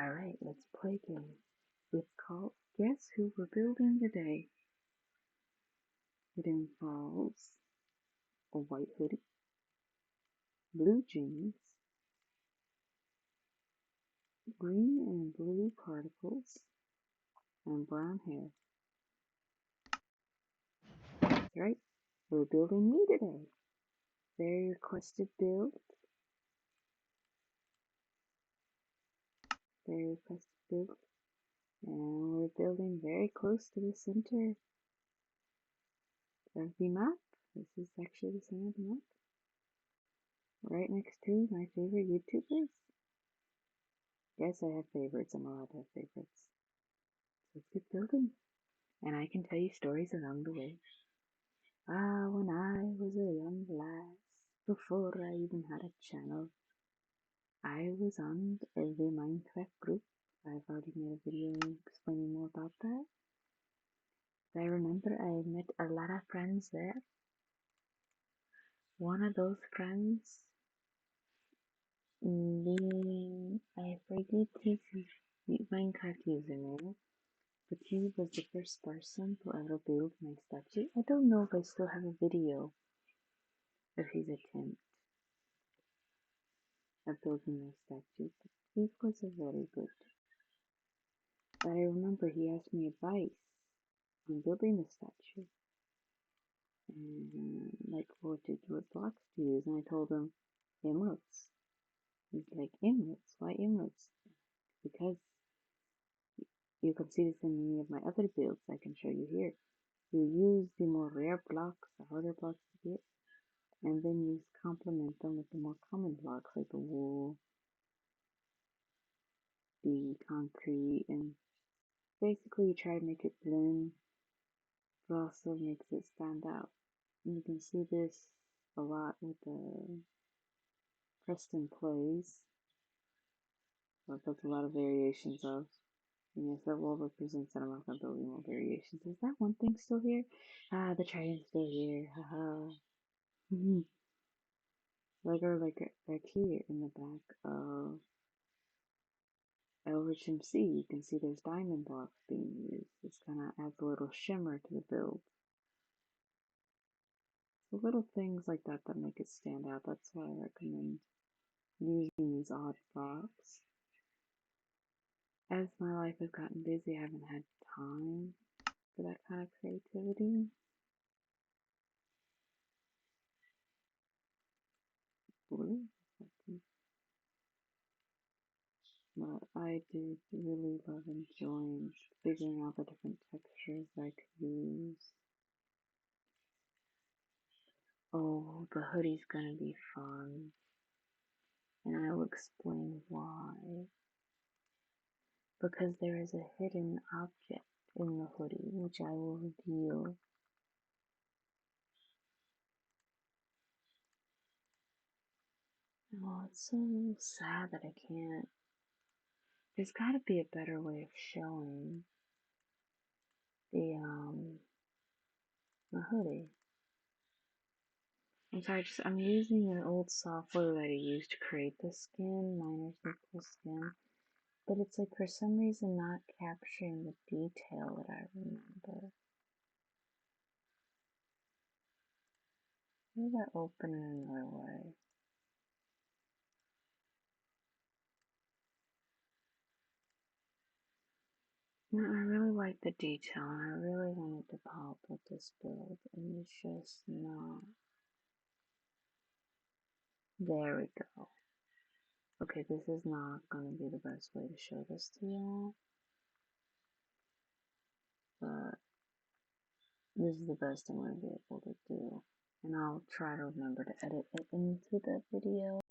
Alright, let's play a game. It's called Guess Who We're Building Today. It involves a white hoodie, blue jeans, green and blue particles, and brown hair. That's right, we're building me today. Very requested build. Very requested build. And we're building very close to the center of the map. This is actually the center of the map. Right next to my favorite YouTubers. Yes, I have favorites. I'm allowed to have favorites. So let's get building. And I can tell you stories along the way. When I was a young lass, before I even had a channel, I was on the Minecraft group. I've already made a video explaining more about that. I remember I met a lot of friends there. One of those friends being, I forget his Minecraft username, but he was the first person to ever build my statue. I don't know if I still have a video of his attempt at building my statue, but he was a very good. But I remember he asked me advice on building the statue, and like what blocks to use, and I told him emeralds. He's like, emeralds? Why emeralds? Because you can see this in many of my other builds I can show you here. You use the more rare blocks, the harder blocks to get, and then you complement them with the more common blocks like the wool, the concrete, and basically you try to make it blend, but also makes it stand out. And you can see this a lot with the Preston Plays. Well, that's a lot of variations of. And yes, that will represent that I'm not going to build any more variations. Is that one thing still here? The train's still here. Haha. Like, or like right here in the back of Elrich MC, you can see there's diamond blocks being used. This kind of adds a little shimmer to the build. So little things like that that make it stand out. That's why I recommend using these odd blocks. As my life has gotten busy, I haven't had time for that kind of creativity. But I did really love enjoying figuring out the different textures I could use. Oh, the hoodie's gonna be fun. And I will explain why. Because there is a hidden object in the hoodie, which I will reveal. Oh, it's so sad that I can't. There's gotta be a better way of showing the hoodie. I'm sorry, I'm using an old software that I used to create the skin, Minor Circle Skin, but it's like for some reason not capturing the detail that I remember. Maybe I open it another way. No, I really like the detail and I really wanted to pop with this build and it's just not. There we go. Okay, this is not going to be the best way to show this to y'all, but this is the best I'm going to be able to do. And I'll try to remember to edit it into the video.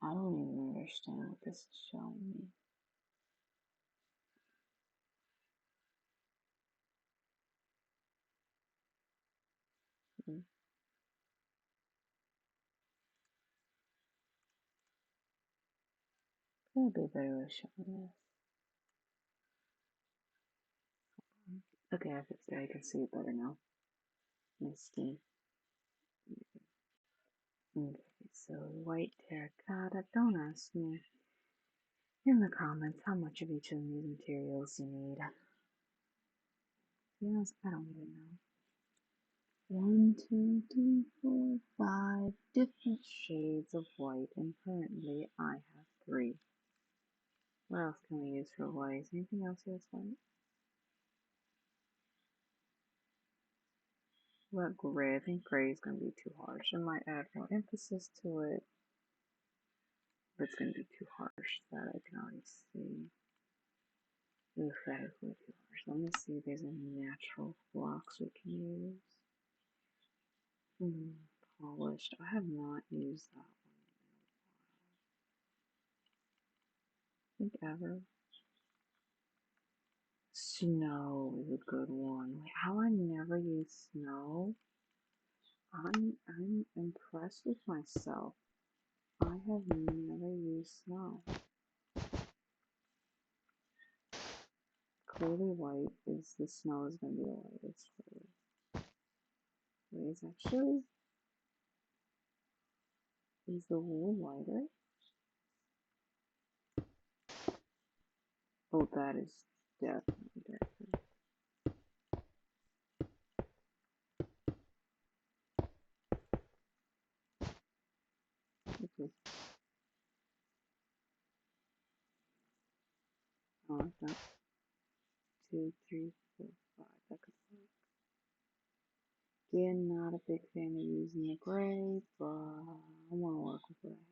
I don't even understand what this is showing me. There'll be a better way of showing this. Okay, I fixed it. I can see it better now. My skin. Okay, So white terracotta, don't ask me in the comments how much of each of these materials you need. To be honest, I don't even know. 1, 2, 3, 4, 5 different shades of white, and currently I have 3. What else can we use for white? Is anything else here that's white? What gray? I think gray is going to be too harsh. I might add more emphasis to it, but it's going to be too harsh. That I can already see. Oof, that is way too harsh. Let me see if there's any natural blocks we can use. Polished. I have not used that one. I think ever. Snow is a good one. Wait, how I never use snow? I'm impressed with myself. I have never used snow. Clearly white is the snow is gonna be the lightest color. Wait, is the wool lighter? Oh, that is definitely different. Okay. Oh, I got 2, 3, 4, 5. That could work. Again, not a big fan of using the gray, but I want to work with what I have.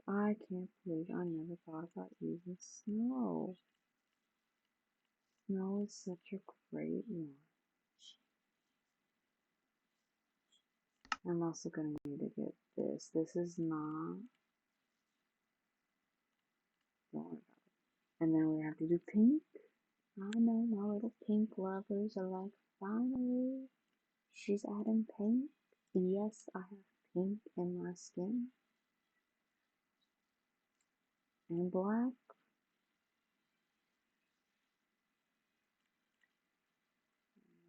I can't believe I never thought about using snow. Snow is such a great one. I'm also going to need to get this. This is not. Don't worry about it. And then we have to do pink. I know my little pink lovers are like, finally, she's adding pink. Yes, I have pink in my skin. And black.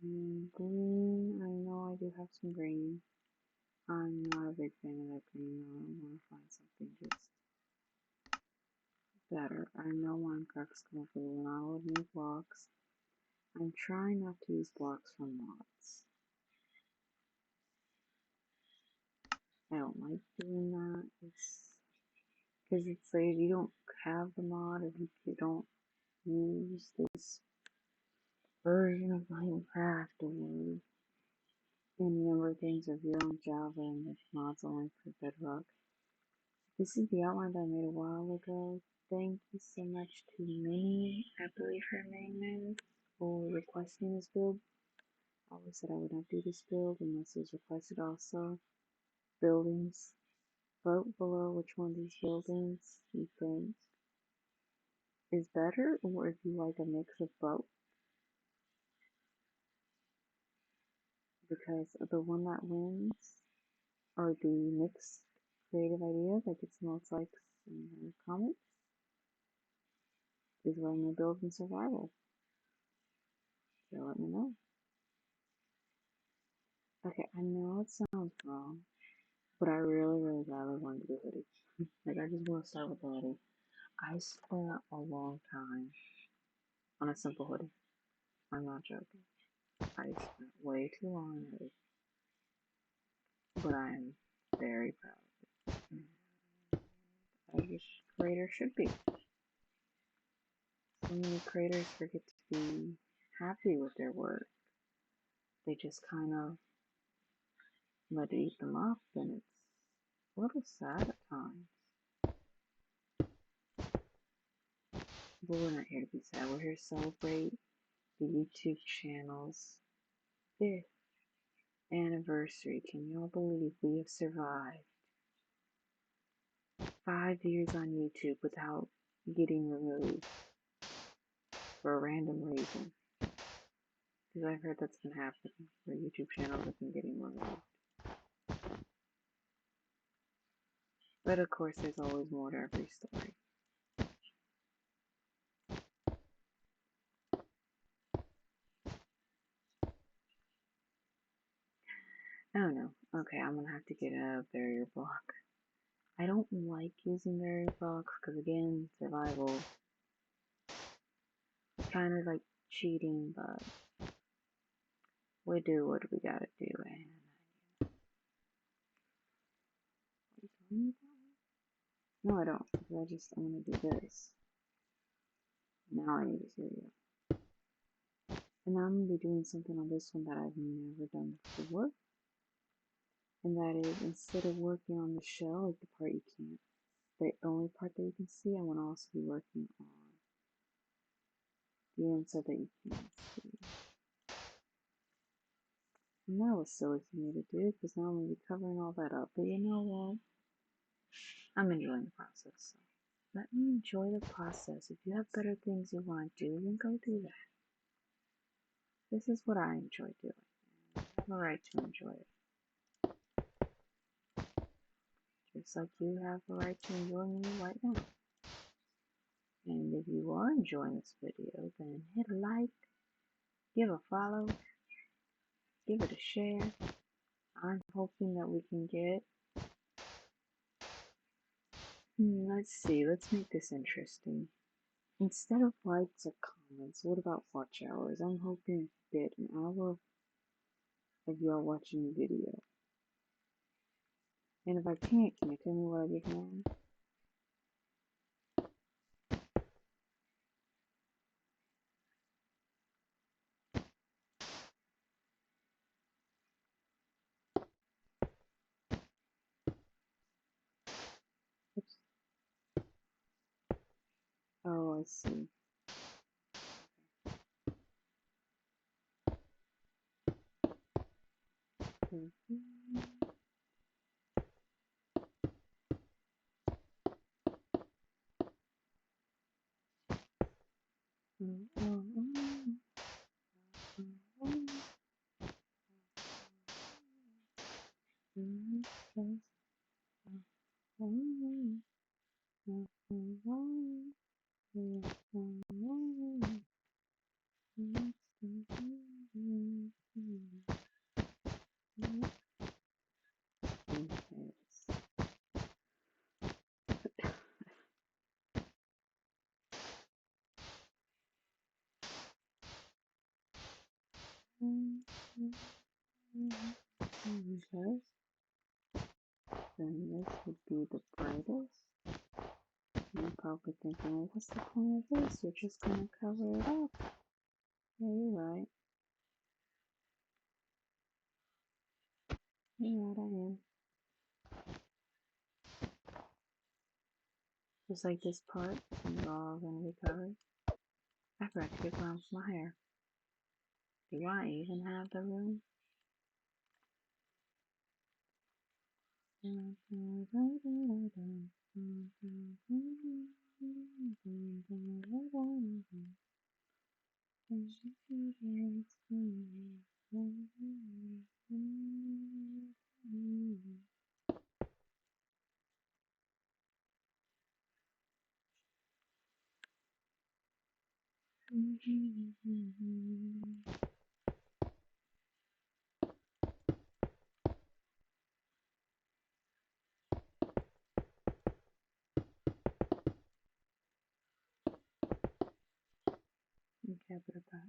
And green. I know I do have some green. I'm not a big fan of that green though. I want to find something just better. I know Minecraft's come up with a lot of new blocks. I'm trying not to use blocks from mods. I don't like doing that. It's because it's like if you don't have the mod, if you don't use this version of Minecraft or any number of things, if you're on Java and the mods only for Bedrock. This is the outline that I made a while ago. Thank you so much to Minnie, I believe her name is, for requesting this build. I always said I would not do this build unless it was requested also. Buildings. Vote below which one of these buildings you think is better, or if you like a mix of both. Because the one that wins, or the mixed creative ideas, like it smells like in the comments, is what I'm gonna build in survival. So let me know. Okay, I know it sounds wrong, but I really, really badly want to do a hoodie. Like, I just want to start with a hoodie. I spent a long time on a simple hoodie. I'm not joking. I spent way too long on a hoodie. But I am very proud of it. As a creator should be. So many creators forget to be happy with their work. They just kind of let it eat them up, and it's a little sad at times. But we're not here to be sad. We're here to celebrate the YouTube channel's 5th anniversary. Can y'all believe we have survived 5 years on YouTube without getting removed for a random reason? Because I've heard that's been happening for YouTube channels have been getting removed. But of course, there's always more to every story. Okay, I'm gonna have to get a barrier block. I don't like using barrier blocks because again, survival. Kind of like cheating, but we do what we gotta do. And no, I don't. I'm gonna do this. Now I need a cereal. And now I'm gonna be doing something on this one that I've never done before. And that is, instead of working on the shell, like the part you can't, the only part that you can see, I want to also be working on the inside that you can't see. And that was silly for me to do, because now I'm going to be covering all that up. But you know what? I'm enjoying the process. So let me enjoy the process. If you have better things you want to do, then go do that. This is what I enjoy doing. I have a right to enjoy it. Just like you have a right to enjoy me right now. And if you are enjoying this video, then hit a like, give a follow, give it a share. I'm hoping that we can get, let's see, let's make this interesting. Instead of likes or comments, what about watch hours? I'm hoping to get an hour of y'all watching the video. And if I can't, can you tell me what I did wrong? Oops. Oh, I see. Okay. Then this would be the brightest. You're probably thinking, well, what's the point of this? You're just gonna cover it up. Yeah, you're right. You're right, I am. Just like this part, is all gonna be covered. I forgot to get brown for my hair. Do I even have the room? Okay, put it back.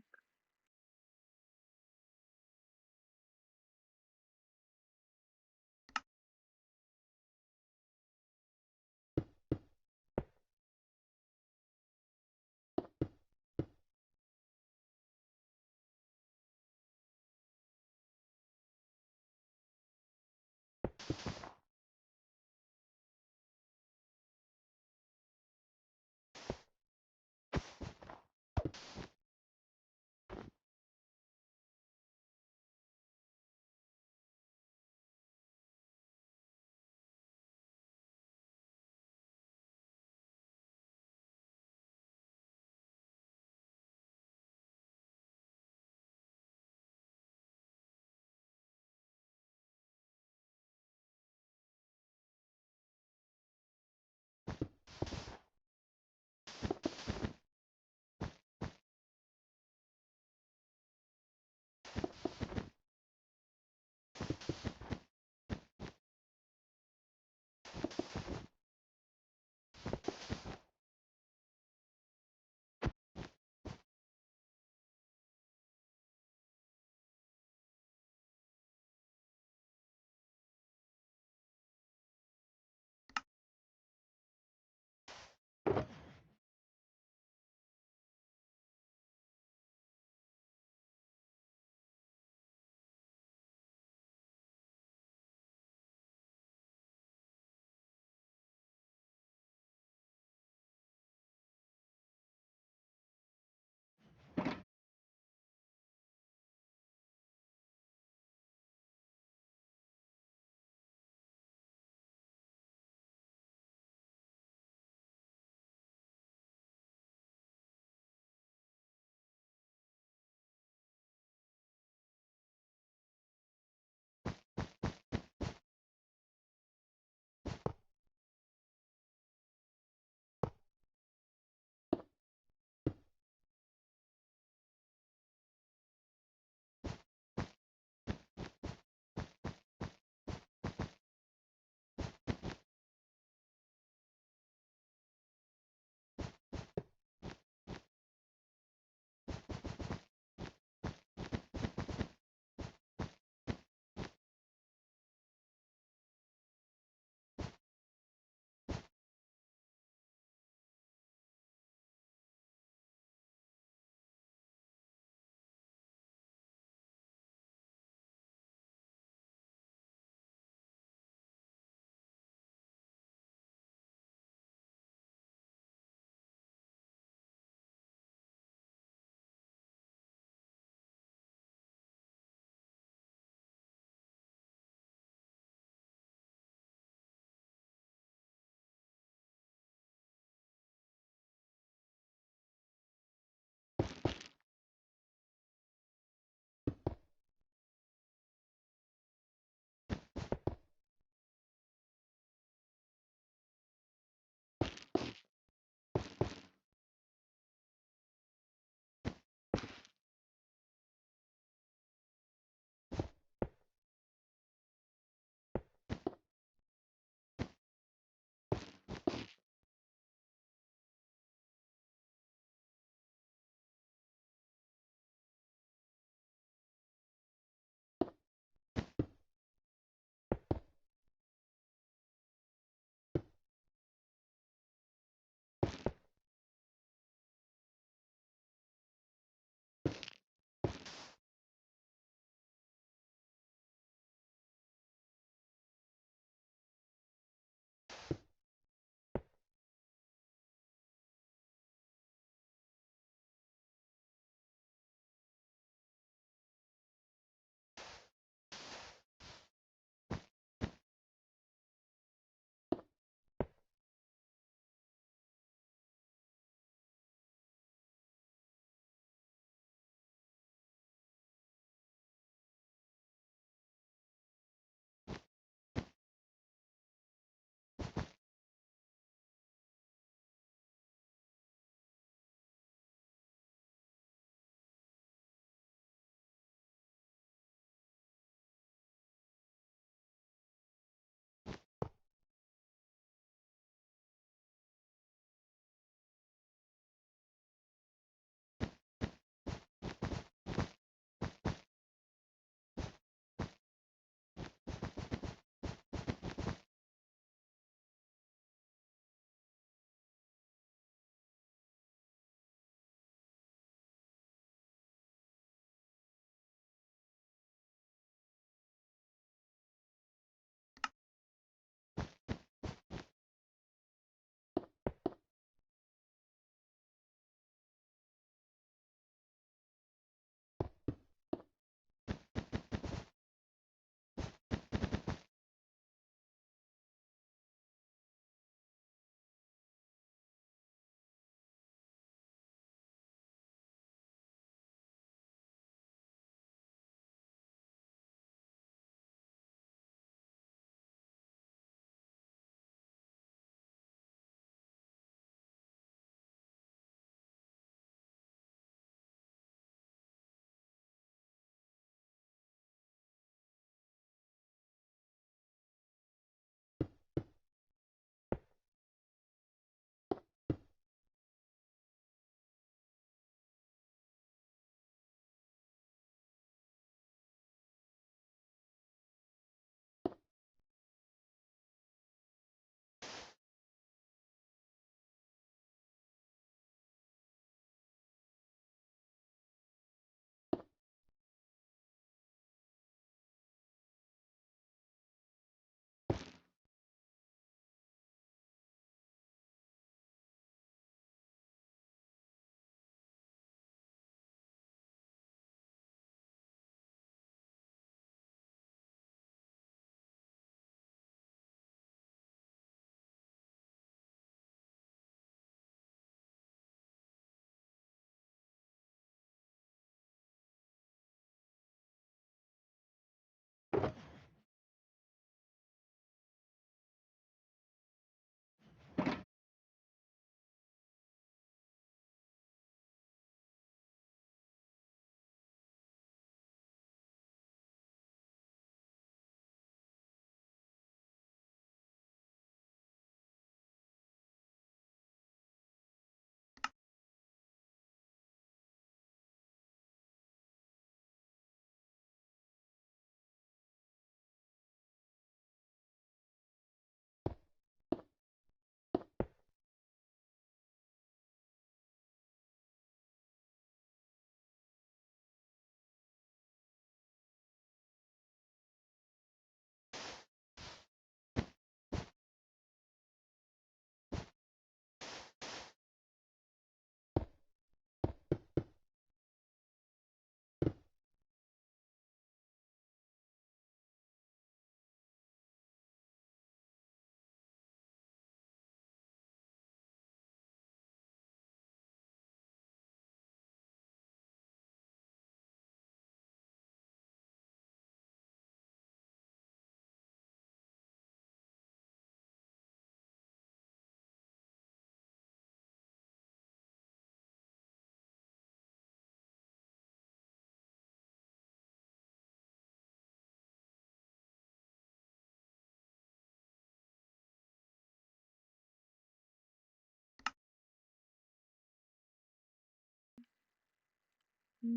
Okay,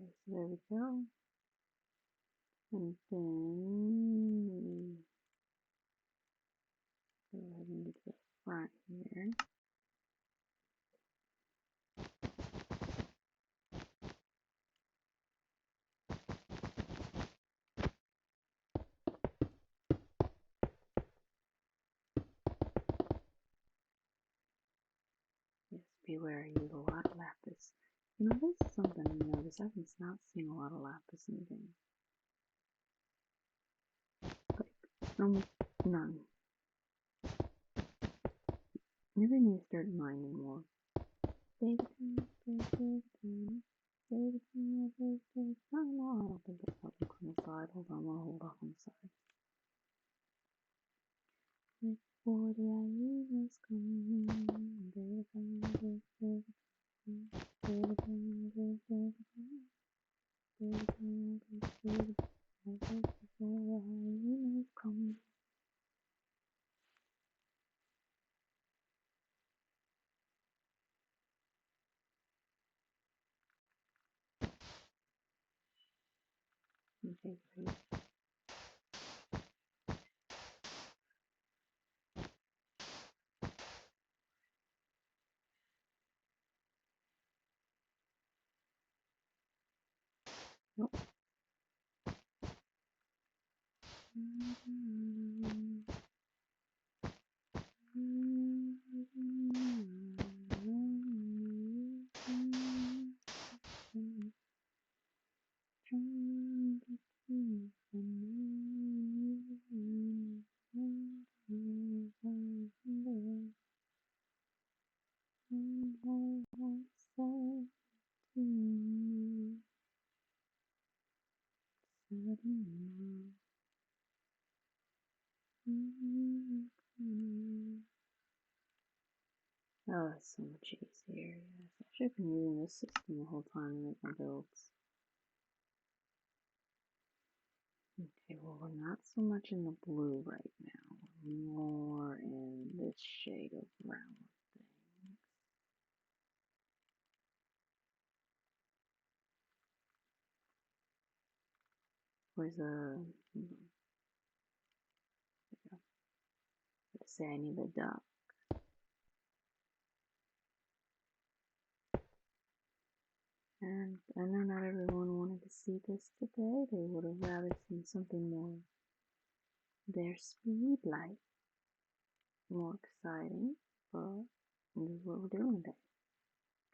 so there we go. And then go ahead and get to the front here. Yes, beware, I use a lot of lapis. You know, this is something I noticed. I've not seen a lot of lapis in the game. Like, almost none. Maybe I need to start mining more. I don't think it's up on the side. Hold on, I'll hold off on the side. Before the hyenas come, okay, great. Nope. Oh, that's so much easier. Yes, I should have been using this system the whole time to make my builds. Okay, well, we're not so much in the blue right now. We're more in this shade of brown thing. Where's let's say I need a duck. And I know not everyone wanted to see this today. They would have rather seen something more their speed like, more exciting, but this is what we're doing today.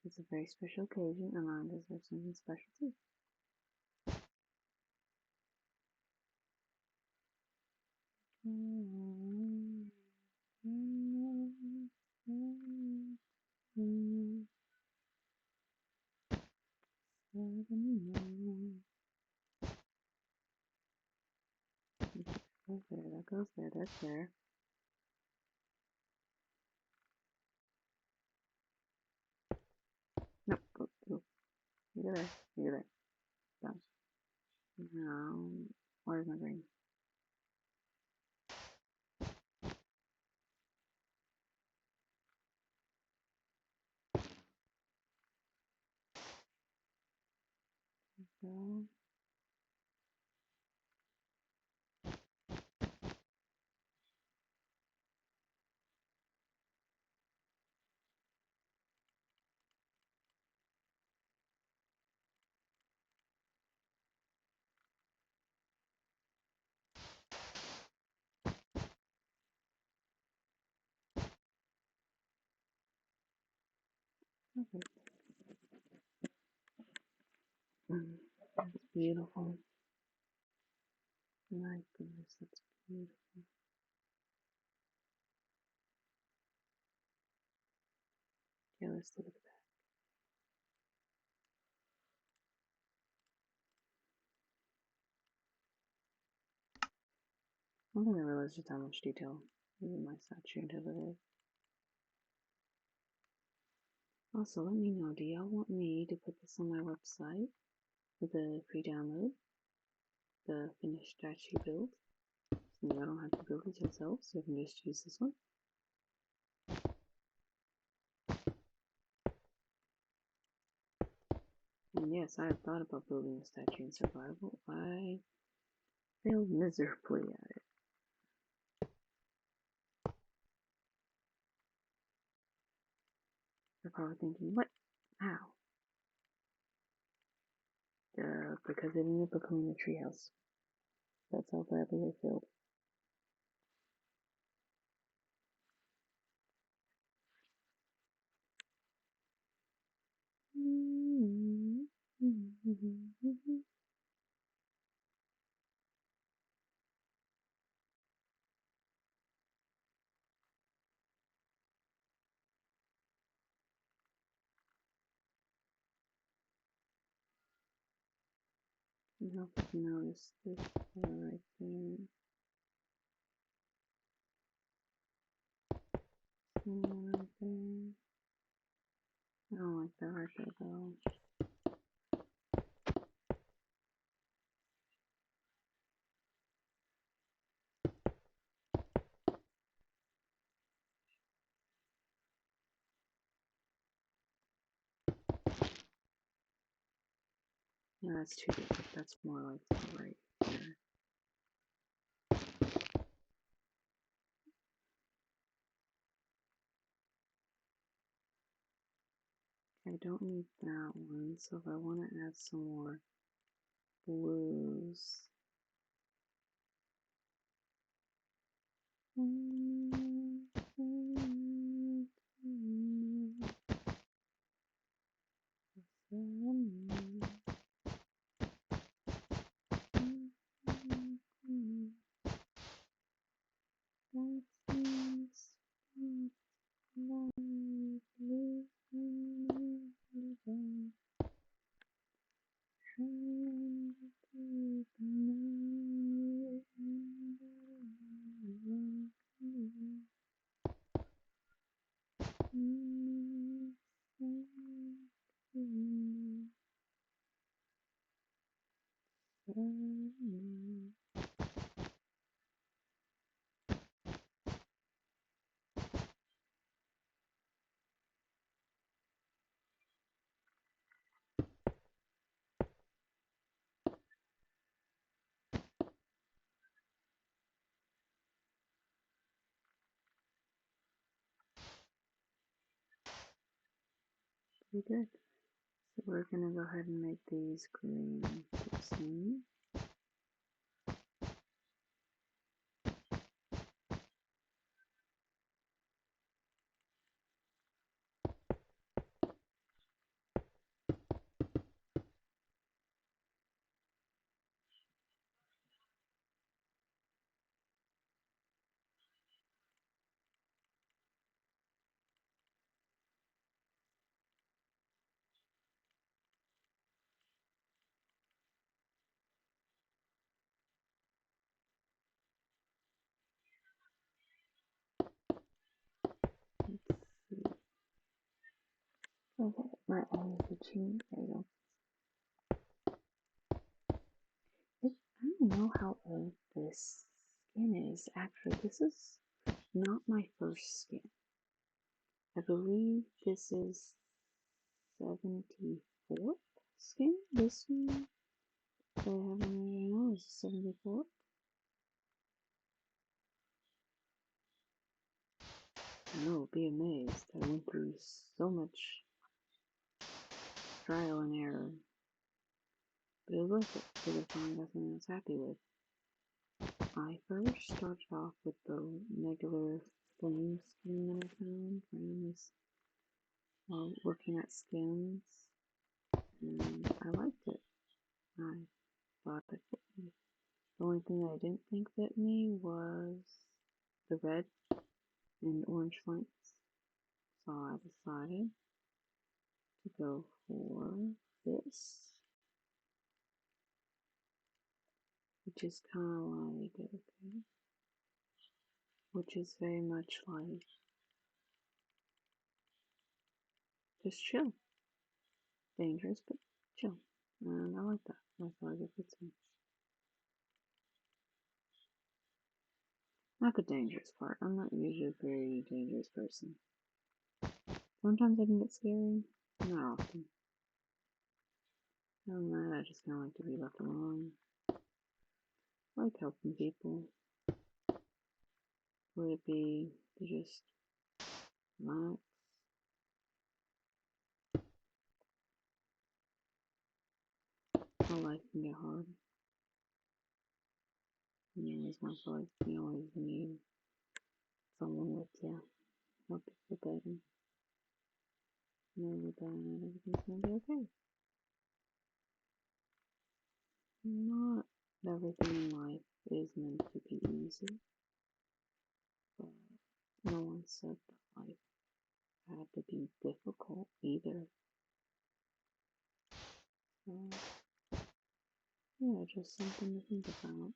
It's a very special occasion, and I deserve something special too. Goes there, that goes there, that's there. Nope, go, go. You go there, you go there. Bounce. No, where's my green? So, okay. That's beautiful. My goodness, that's beautiful. Okay, let's look at that. I didn't realize just how much detail is in my statue until today. Also, let me know, do y'all want me to put this on my website with a free download, the finished statue build, so y'all don't have to build it yourselves, so you can just use this one? And yes, I have thought about building a statue in survival. I failed miserably at it. You're probably thinking, what? How? Because it ended up becoming a treehouse. That's how badly I failed. I don't know if you notice this right there. Right there. I don't like that right there though. Yeah, that's too different. That's more like that right there. I don't need that one, so if I want to add some more blues. Pretty good. So we're gonna go ahead and make these green soon. Let's see. Okay, my eyes are itching. There you go. I don't know how old this skin is. Actually, this is not my first skin. I believe this is 74th skin. This one that I have on right now is 74th. I know, be amazed. I went through so much trial and error. But it was worth it because I finally got something I was happy with. I first started off with the regular flame skin that I found when I was looking at skins, and I liked it. I thought it fit me. The only thing I didn't think fit me was the red and orange flanks, so I decided to go for this, which is kind of like, okay. which is very much like just chill. Dangerous, but chill. And I like that. I feel like it fits me. Not the dangerous part. I'm not usually a very dangerous person. Sometimes I can get scary. Not often. Other than that, I just kind of like to be left alone. I like helping people. Would it be to just relax? How life can get hard. You always want to feel like you always need someone with you. Help you feel better. Know that everything's gonna be okay. Not everything in life is meant to be easy, but no one said that life had to be difficult either. So, yeah, just something to think about.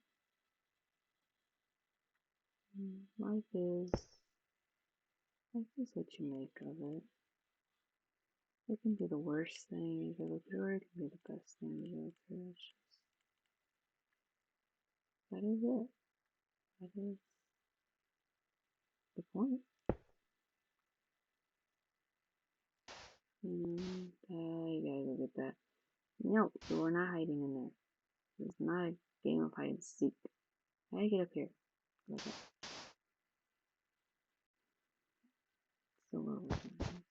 Life is what you make of it. It can be the worst thing you go through, or it can be the best thing you go through. It's just, that is it. That is the point. And you gotta go get that. No, we're not hiding in there. It's not a game of hide and seek. How do you get up here? Okay. So what we're doing.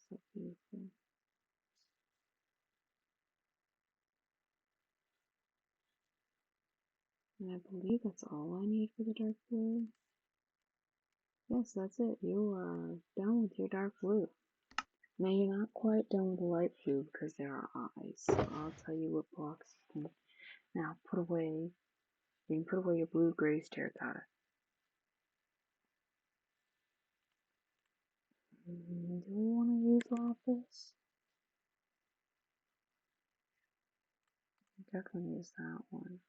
So beautiful. And I believe that's all I need for the dark blue. Yes, that's it. You are done with your dark blue. Now you're not quite done with the light blue because there are eyes. So I'll tell you what blocks you can now put away. You can put away your blue grays terracotta. Do we want to use lapis? Definitely use that one.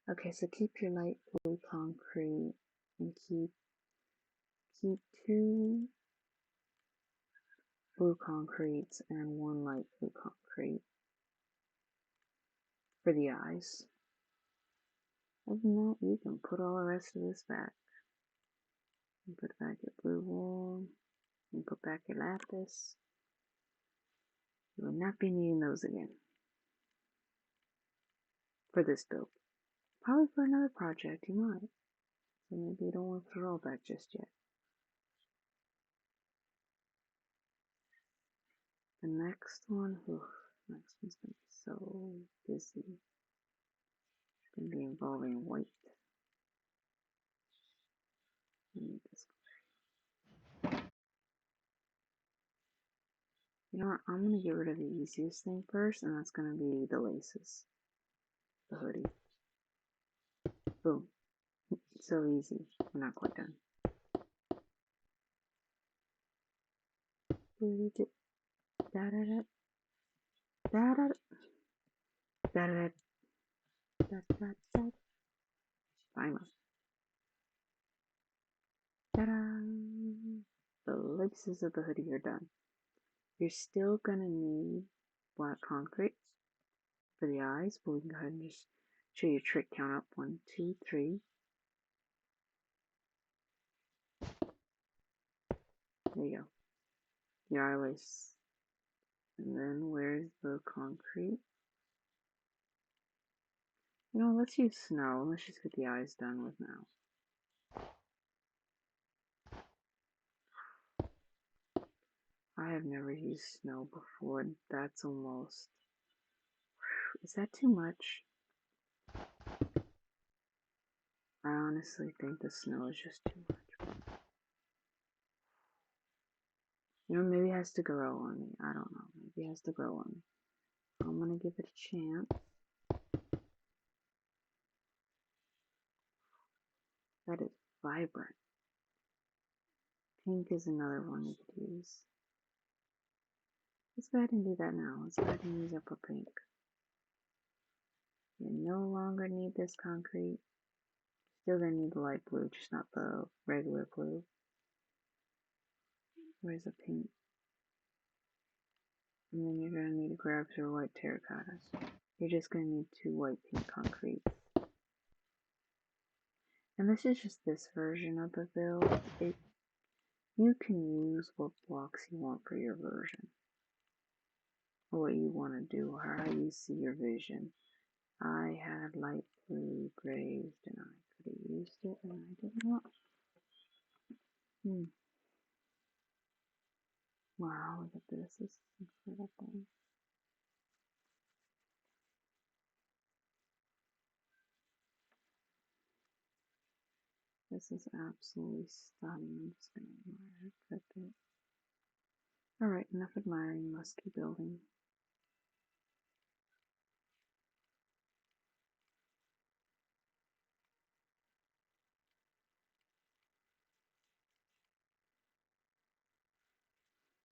Okay, so keep your light blue concrete and keep 2 blue concretes and 1 light blue concrete for the eyes. Other than that, you can put all the rest of this back. You put back your blue wool. You put back your lapis. You will not be needing those again for this build. Probably for another project you might. So maybe you don't want to throw back just yet. The next one, next one's gonna be so busy. It's gonna be involving white. You know what? I'm gonna get rid of the easiest thing first, and that's gonna be the laces, the hoodie. Boom. So easy. We're not quite done. Da da da da da da da da da da. Finally. Ta-da! The laces of the hoodie are done. You're still gonna need black concrete for the eyes, but we can go ahead and just show you a trick count up. 1, 2, 3. There you go. Your eye lace. And then where's the concrete? You know, let's use snow. Let's just get the eyes done with now. I have never used snow before. That's almost... Is that too much? I honestly think the snow is just too much. You know, maybe it has to grow on me. I don't know. Maybe it has to grow on me. I'm gonna give it a chance. That is vibrant. Pink is another one we could use. Let's go ahead and do that now. Let's go ahead and use up a pink. You no longer need this concrete. Still gonna need the light blue, just not the regular blue. Where's the pink? And then you're gonna need to grab your white terracottas. You're just gonna need 2 white pink concretes. And this is just this version of the build. You can use what blocks you want for your version. Or what you want to do, or how you see your vision. I had light blue grazed and I could have used it and I did not. Wow, look at this. This is incredible. This is absolutely stunning. I'm just gonna admire it for a bit. Alright, enough admiring. Let's keep building.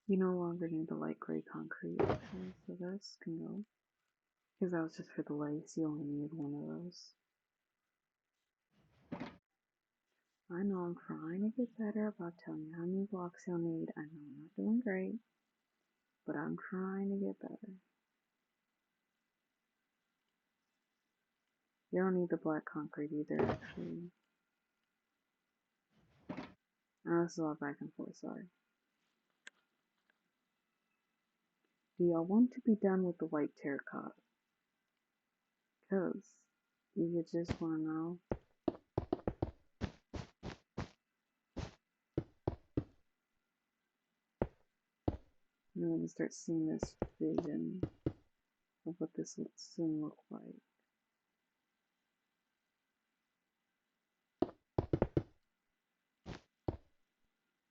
You no longer need the light gray concrete, actually, so this can go. Because that was just for the lace, you only needed one of those. I know I'm trying to get better about telling you how many blocks you'll need. I know I'm not doing great, but I'm trying to get better. You don't need the black concrete either, actually. Oh, this is all back and forth, sorry. Do y'all want to be done with the white terracotta? Because you just want to know. And then you start seeing this vision of what this will soon look like.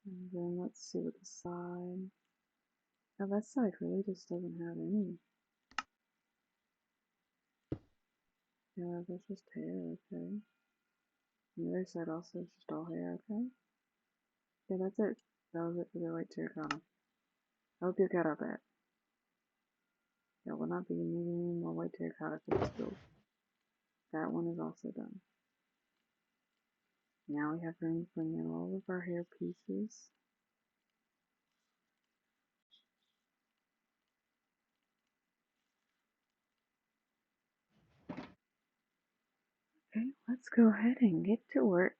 And then let's see what the side. Oh, that side really just doesn't have any. Yeah, that's just hair, okay. And the other side also is just all hair, okay. Yeah, that's it. That was it for the white terracotta. I hope you got all that. Yeah, we'll not be needing any more white terracotta for this build. That one is also done. Now we have room to bring in all of our hair pieces. Okay, let's go ahead and get to work.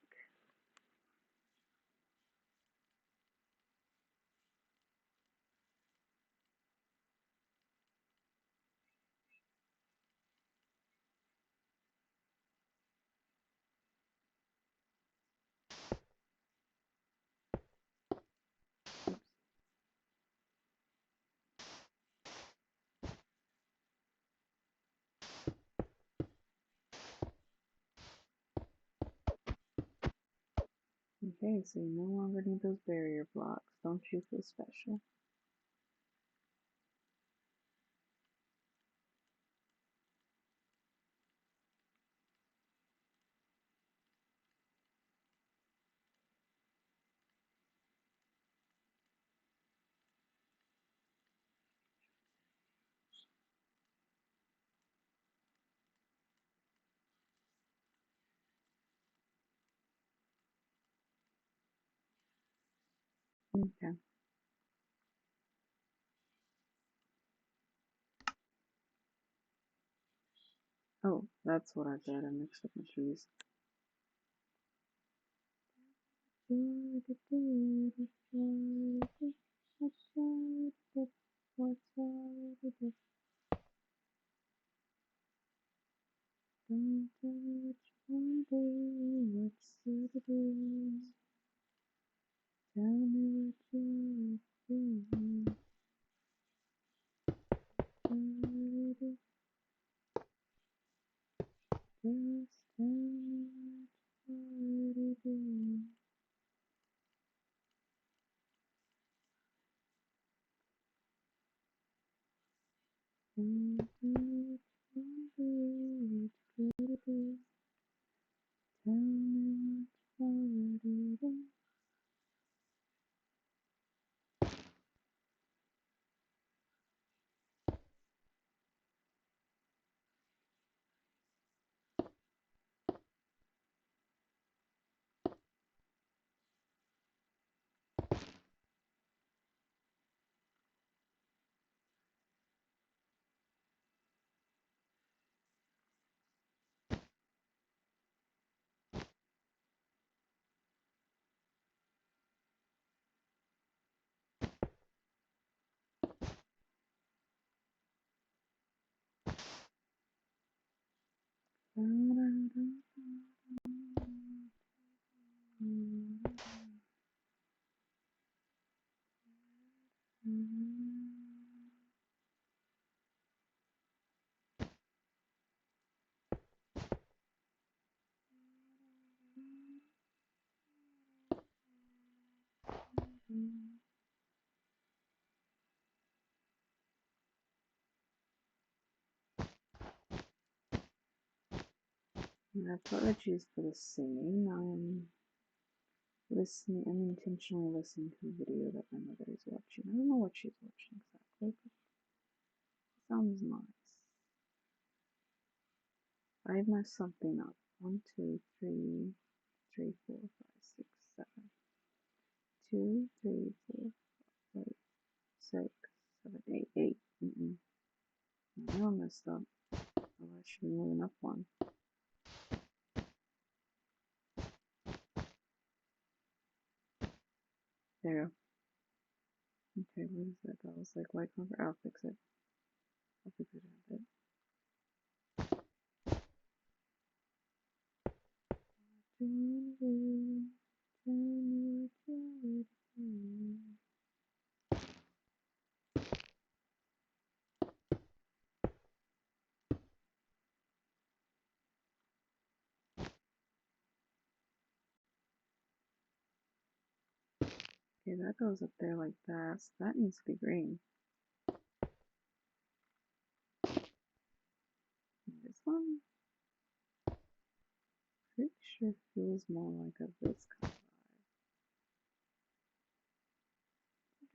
Okay, so you no longer need those barrier blocks. Don't you feel special? Okay. Oh, that's what I did. I mixed up my trees. Don't touch one day, what's the difference? Tell me what you're doing. Just tell me what you're doing. Don't touch one day, it's good to do. Tell me what's already done. That's what I choose for the singing. I'm listening. I'm intentionally listening to a video that my mother is watching. I don't know what she's watching exactly, but it sounds nice. I messed something up. 1, 2, 3, 3, 4, 5, 6, 7. 2, 3, 4, 5, 6, 7, 8, 8. I know I messed up. Oh, I should be moving up one. There. Okay, what is that? That was like white cover. I'll fix it. I'll fix it in a bit. Okay, that goes up there like that. So that needs to be green. And this one, pretty sure feels more like a this kind of vibe.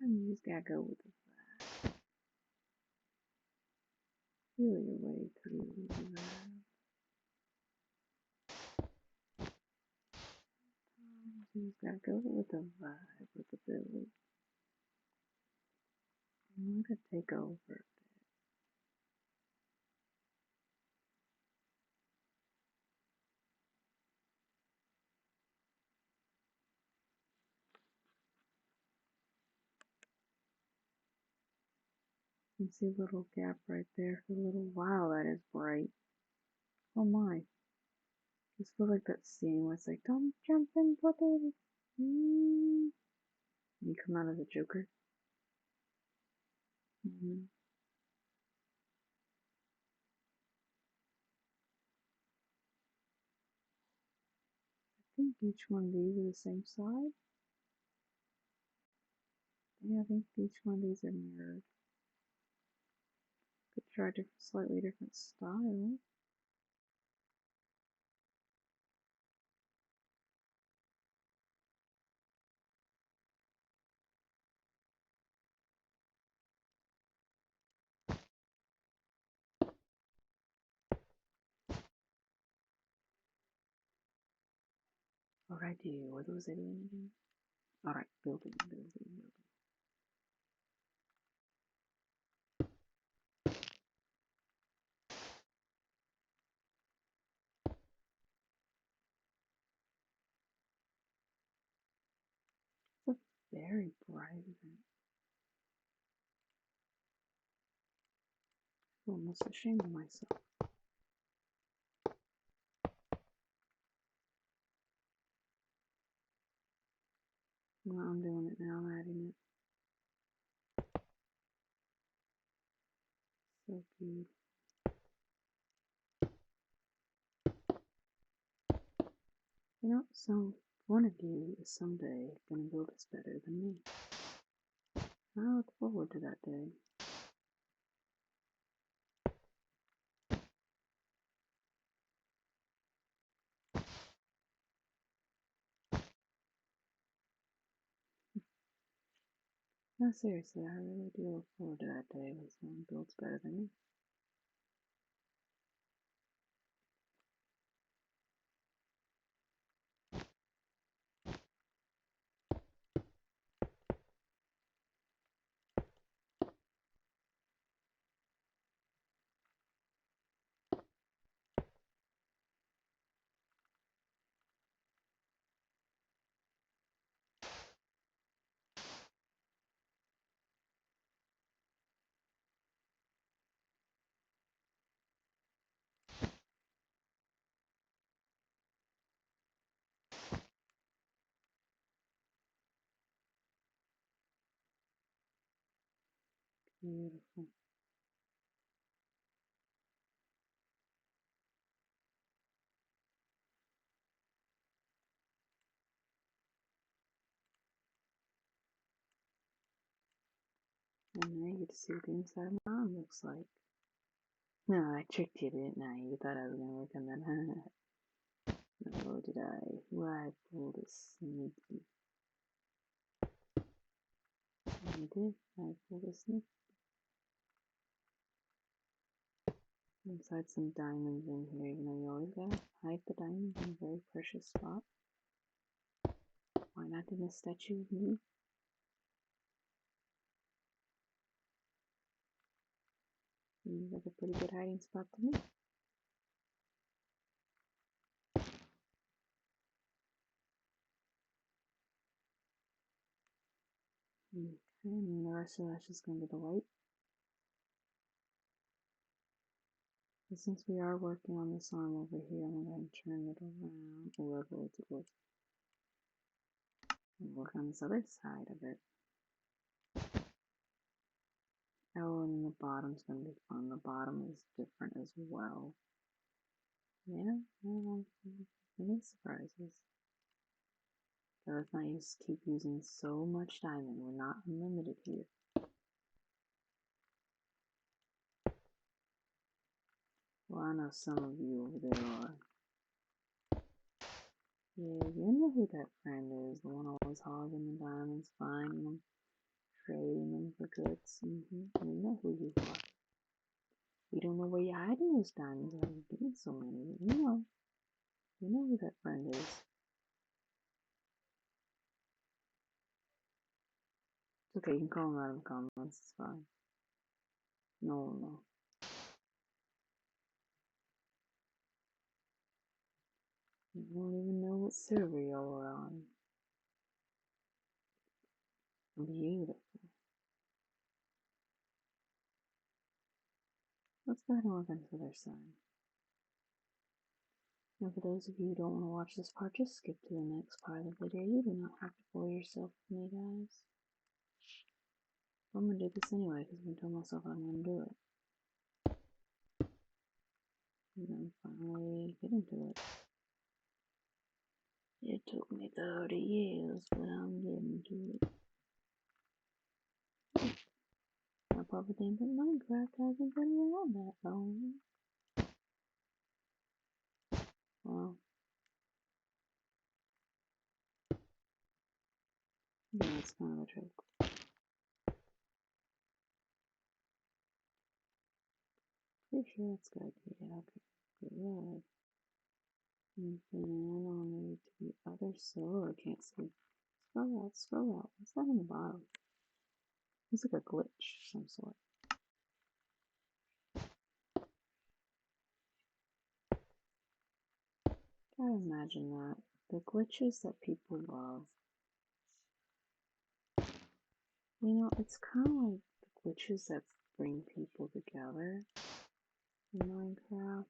Sometimes you just gotta go with the vibe. Feel your way through the vibe. Sometimes you just gotta go with the vibe, with the build. I'm gonna take over. You can see a little gap right there for a little while. That is bright. Oh my. This feels like that scene where it's like, don't jump in, puppy. And you come out of the Joker. I think each one of these are the same side. Yeah, I think each one of these are mirrored. Could try a slightly different style. Alrighty, what was I doing again? Alright, building. It's very bright. I'm almost ashamed of myself. Well, I'm doing it now, I'm adding it. So cute. You know, so one of you is someday gonna build this better than me. I look forward to that day. No, seriously, I really do look forward to that day when someone builds better than me. Beautiful. And now you get to see what the inside of my arm looks like. No, I tricked you, didn't I? You thought I was gonna work on that. No, did I? Why I pulled a sneaky. I did. I pulled a sneaky. Inside some diamonds in here. You know, you always gotta hide the diamonds in a very precious spot. Why not in a statue of me? Seems like a pretty good hiding spot to me. Okay, and the rest of that's just gonna be the white. But since we are working on this arm over here, I'm going to turn it around. Whoever it was. And work on this other side of it. Oh, and then the bottom's going to be fun. The bottom is different as well. Yeah, any surprises. So let's not keep using so much diamond. We're not unlimited here. Well, I know some of you over there are. Yeah, you know who that friend is. The one always hogging the diamonds, finding them, trading them for goods. We know who you are. We don't know where you're hiding those diamonds. Why you're getting so many. You know who that friend is. It's okay, you can call him out of the comments. It's fine. No. You don't even know what server you're on. Beautiful. Let's go ahead and work on this other side. Now, for those of you who don't want to watch this part, just skip to the next part of the video. You do not have to bore yourself with me, guys. I'm going to do this anyway because I'm telling myself I'm going to do it. And then finally get into it. It took me 30 years, but I'm getting to it. I probably think that Minecraft hasn't been around that long. Well, yeah, it's kind of a joke. Pretty sure that's good. Yeah, okay. Good. And then on to the other side. I can't see. Scroll out. What's that on the bottom? It's like a glitch of some sort. Gotta imagine that. The glitches that people love. You know, it's kind of like the glitches that bring people together in Minecraft.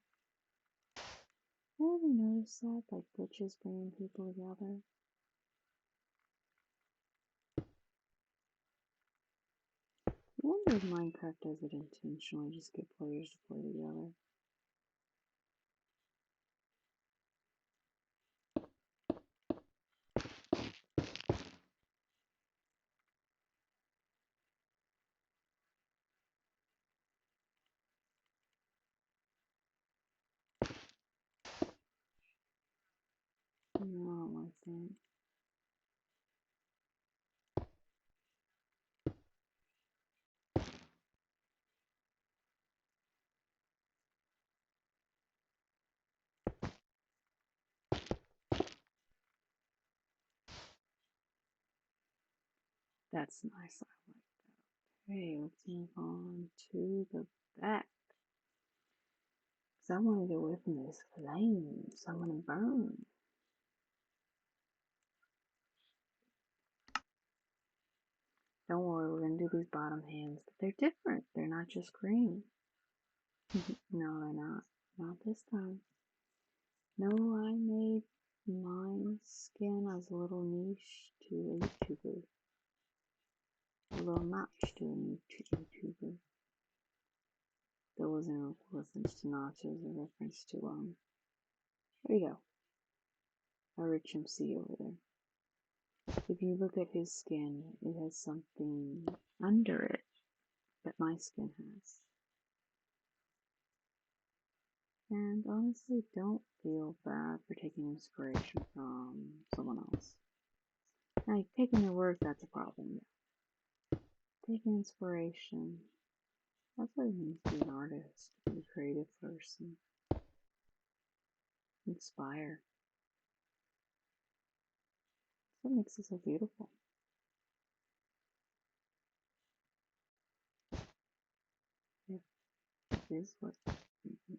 You ever notice that? Like glitches bringing people together? I wonder if Minecraft does it intentionally, just get players to play together. No, I don't like that. That's nice. I like that. Okay, let's move on to the back. Because I want to get away from these flames. I want to burn. Don't worry, we're going to do these bottom hands. But they're different. They're not just green. No, they're not. Not this time. No, I made my skin as a little niche to a YouTuber. a little notch to a new YouTuber. That wasn't a reference to Notch, it was a reference to, there you go. A rich MC over there. If you look at his skin, it has something under it that my skin has. And honestly, don't feel bad for taking inspiration from someone else. Like, taking their work, that's a problem. Taking inspiration, that's what it means to be an artist, to be a creative person. Inspire. That's what makes it so beautiful. It is what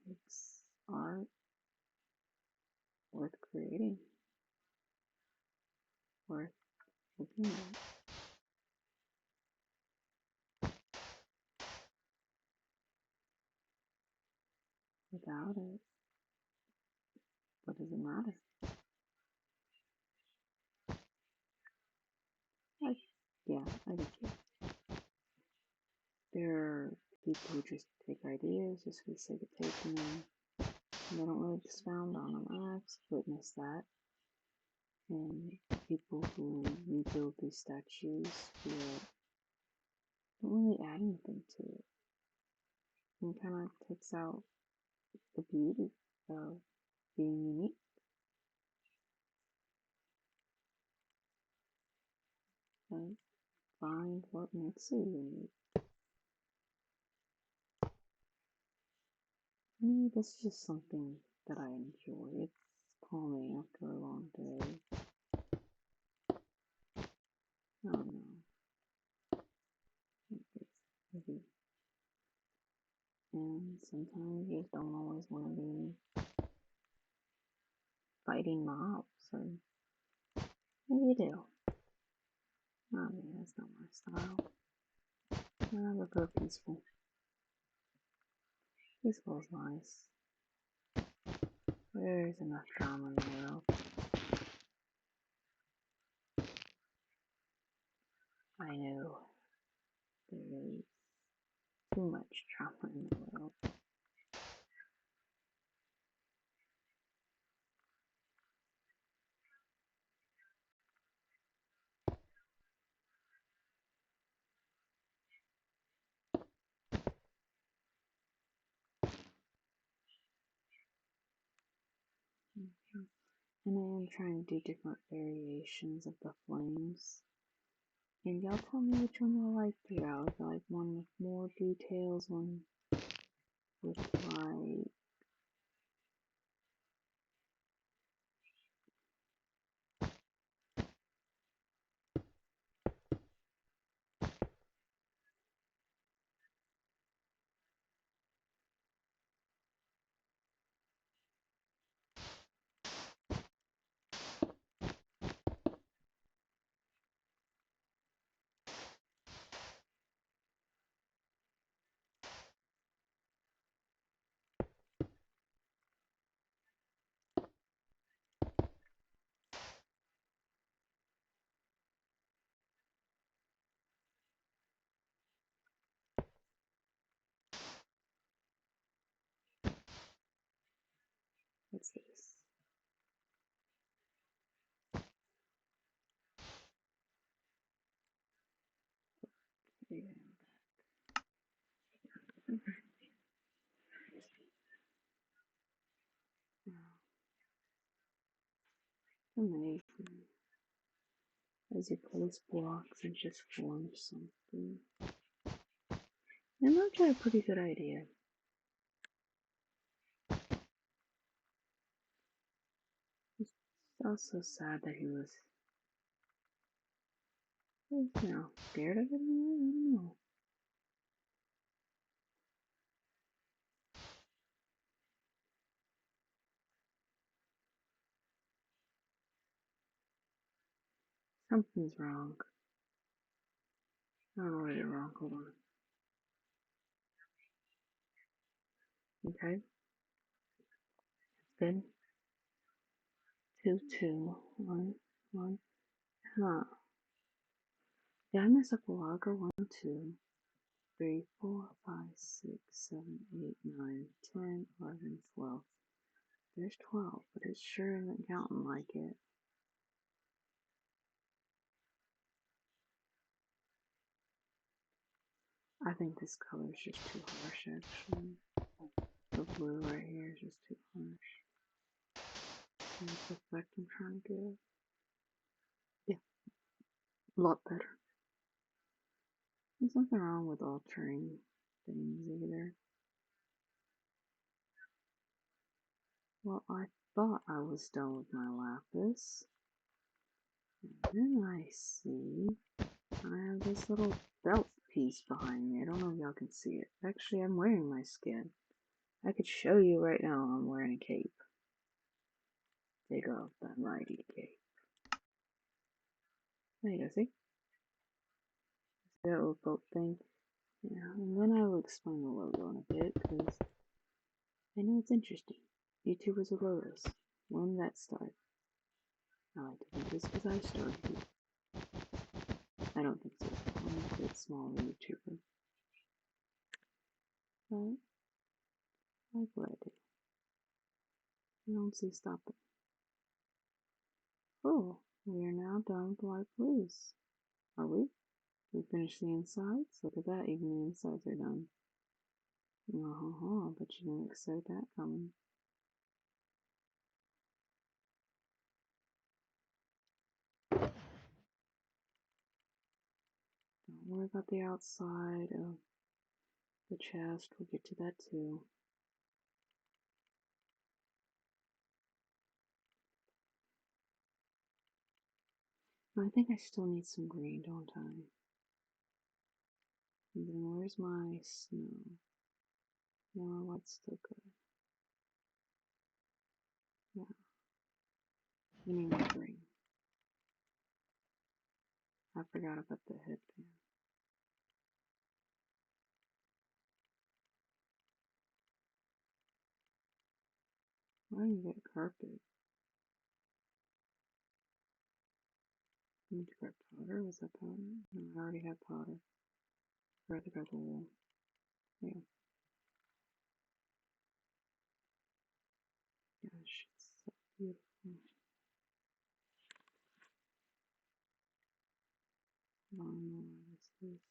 makes art worth creating, worth looking at. Without it, what does it matter? Yeah, I get you. There are people who just take ideas just for the sake of taking them, and they don't really expound on them. I've witnessed that. And people who rebuild these statues who don't really add anything to it. And kind of takes out the beauty of being unique. And find what makes you unique. To me, this is just something that I enjoy. It's calming after a long day. I don't know. Maybe. And sometimes you just don't always want to be fighting mobs, or maybe you do. I mean, that's not my style. I prefer peaceful. Peaceful is nice. There's enough drama in the world. I know there is too much drama in the world. And I am trying to do different variations of the flames. And y'all tell me which one you like throughout. If you like one with more details, one with like what's this? Yeah. Amazing. As you place blocks and just form something. And that's actually a pretty good idea. It's also sad that he was, scared of it. I don't know. Something's wrong. I don't know what is wrong. Hold on. Okay. It's been 2, 2, 1, 1. Huh. Yeah, I mess up a lot. Go 1, 2, 3, 4, 5, 6, 7, 8, 9, 10, 11, 12. There's 12, but it sure isn't counting like it. I think this color is just too harsh, actually. The blue right here is just too harsh. And the effect I'm trying to give. Yeah, a lot better. There's nothing wrong with altering things either. Well, I thought I was done with my lapis. And then I see I have this little belt piece behind me. I don't know if y'all can see it. Actually, I'm wearing my skin. I could show you right now I'm wearing a cape. Take off that mighty cape. There you go, see? See that little boat thing? Yeah, and then I will explain the logo in a bit, because I know it's interesting. YouTubers with logos. When did that start? I like to think it's because I started it. I don't think so. I'm a bit smaller YouTuber. But I like what I do. I don't see stopping. Oh, we are now done with light blues. Are we? We finished the insides? Look at that, even the insides are done. Oh, but you didn't expect that coming. Don't worry about the outside of the chest. We'll get to that too. I think I still need some green, don't I? And then where's my snow? No, white's still good. Yeah, I need more green. I forgot about the headband. Why didn't you get carpet? Need to grab powder? Was that powder? No, I already have powder. I forgot to grab the wool. Yeah. Gosh, it's so beautiful. I don't know why this is.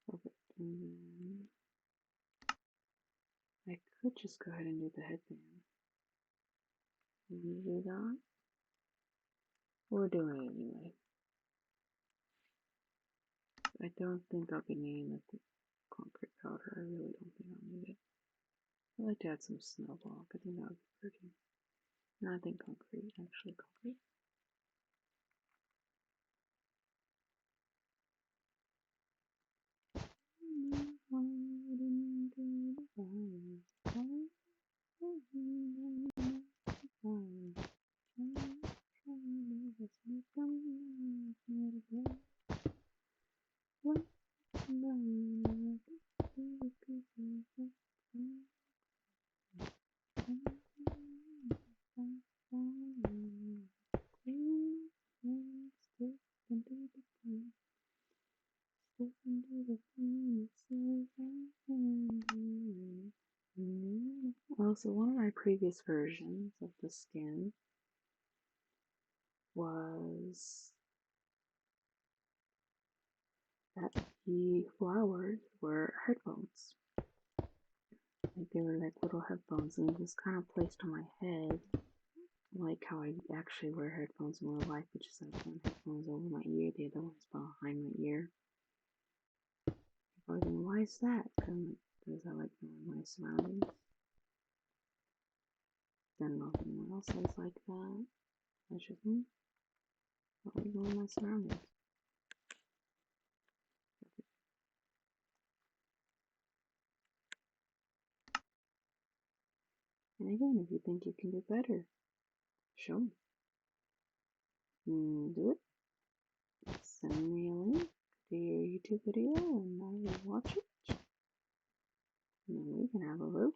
Perfect. And then I could just go ahead and do the headband. I'm gonna do that. We're doing it anyway. I don't think I'll be needing the concrete powder. I really don't think I'll need it. I'd like to add some snow block. I think that would be pretty. No, I think concrete. Actually, concrete. Also, one of my previous versions of the skin was that the flowers were headphones. Like they were like little headphones, and it was kind of placed on my head, like how I actually wear headphones in real life, which is like one headphone's over my ear, the other one's behind my ear. I was thinking, why is that? Because I like knowing my surroundings. Don't know if anyone else is like that. That's just me. I like knowing my surroundings. And again, if you think you can do better, show me. Do it. Send me a link to your YouTube video and I will watch it. And then we can have a vote.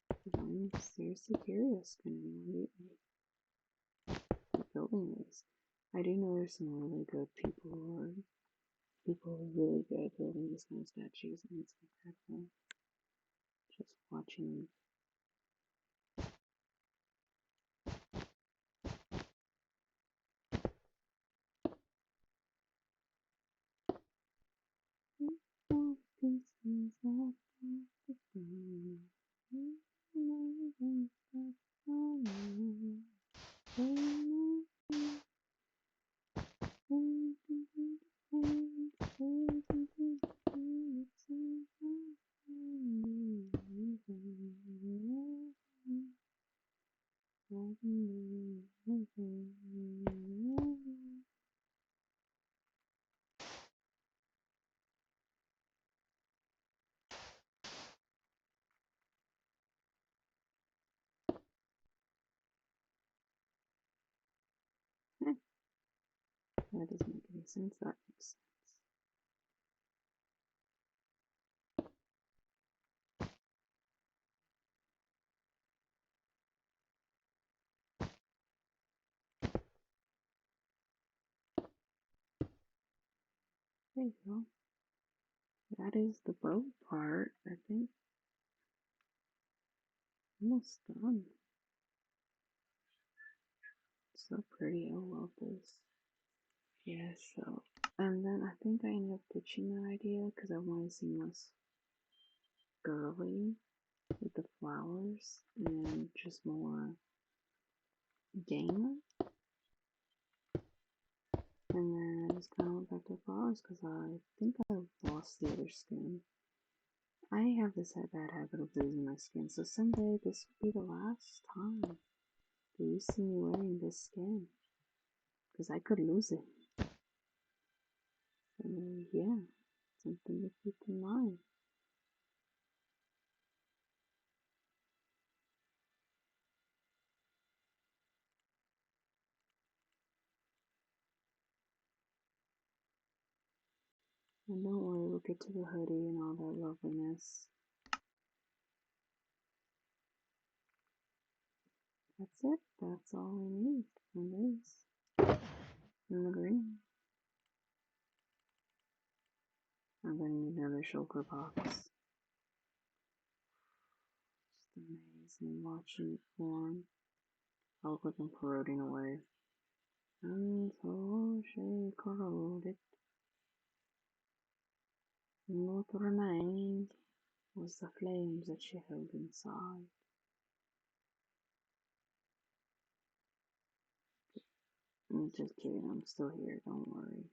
Because I'm I'm seriously curious. Can anyone beat me? At building this. I do know there's some really good people who are really good at building these kind of statues, and it's incredible. Just watching. All pieces of the stone. That doesn't make any sense. That makes sense. There you go. That is the bow part, I think. Almost done. So pretty. I love this. Yeah, so. And then I think I ended up ditching that idea because I wanted to seem less girly with the flowers and just more game. And then I just kind of went back to flowers because I think I lost the other skin. I have this bad habit of losing my skin, so someday this will be the last time that you see me wearing this skin. Because I could lose it. So, yeah, something to keep in mind. And don't worry, we'll get to the hoodie and all that loveliness. That's it. That's all we need from this. And the green. I'm gonna need another shulker box. Just amazing watching it form. I look like I'm corroding away. And so she corroded. And what remained was the flames that she held inside. I'm just kidding, I'm still here, don't worry.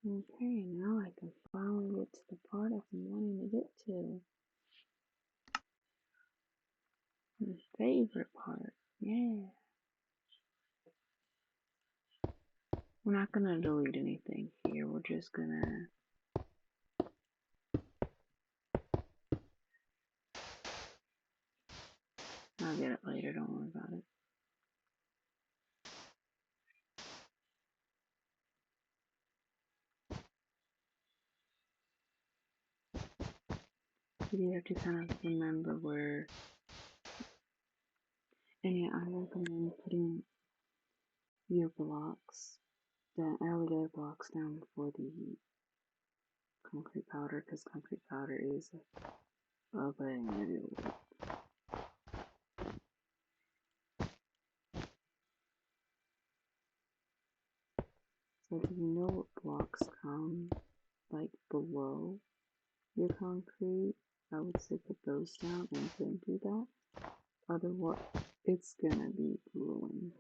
Okay, now I can finally get to the part I've been wanting to get to. My favorite part. Yeah. We're not gonna delete anything here. We're just gonna... I'll get it later, don't worry about it. You have to kind of remember where... And yeah, I recommend putting your blocks, the alligator blocks down before the concrete powder, because concrete powder is a bang to deal with. So if you know what blocks come like below your concrete, I would say put those down and then do that. Otherwise, it's gonna be grueling.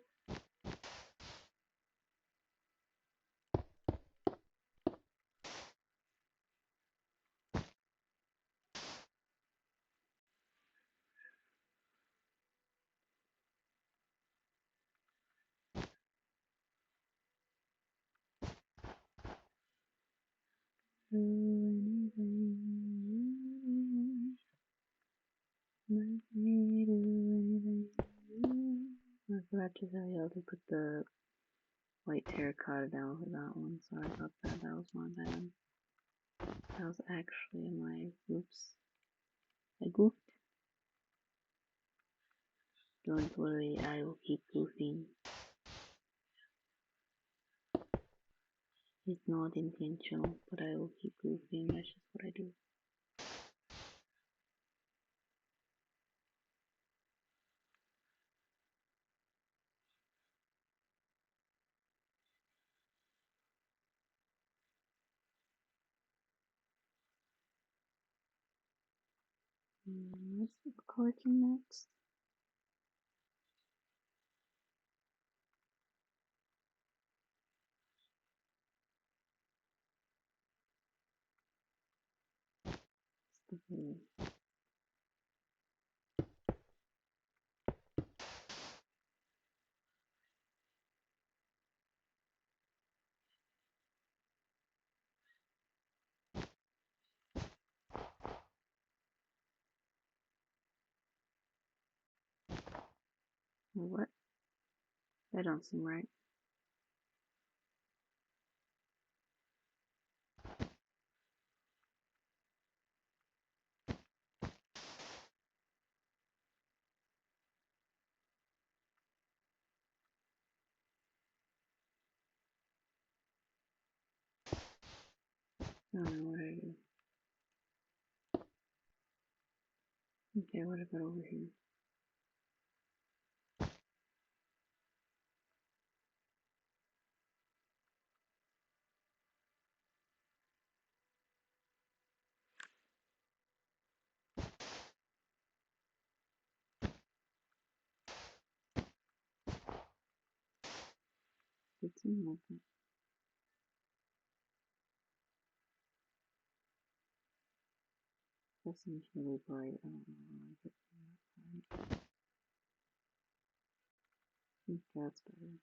forgot to tell you to put the white terracotta down for that one. Sorry about that. That was my bad. That was actually my oops. I goofed. Don't worry, I will keep goofing. It's not intentional, but I will keep goofing. That's just what I do. What's the collection next? What? That don't seem right. I don't know what I do. Okay, what about over here? It seems like that. That seems really bright. I don't know why I get that. I think that's better.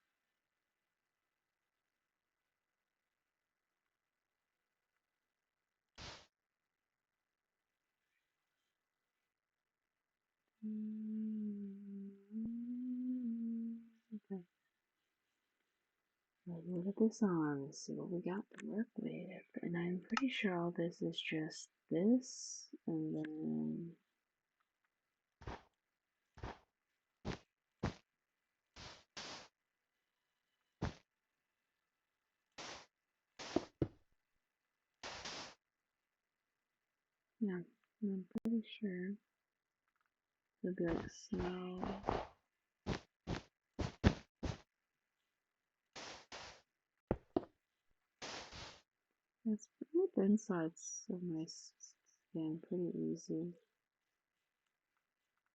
Okay. Let's look at this on, see what we got to work with. And I'm pretty sure all this is just this, and then yeah, I'm pretty sure it'll be like snow. It's pretty, the inside's so nice. Again, pretty easy.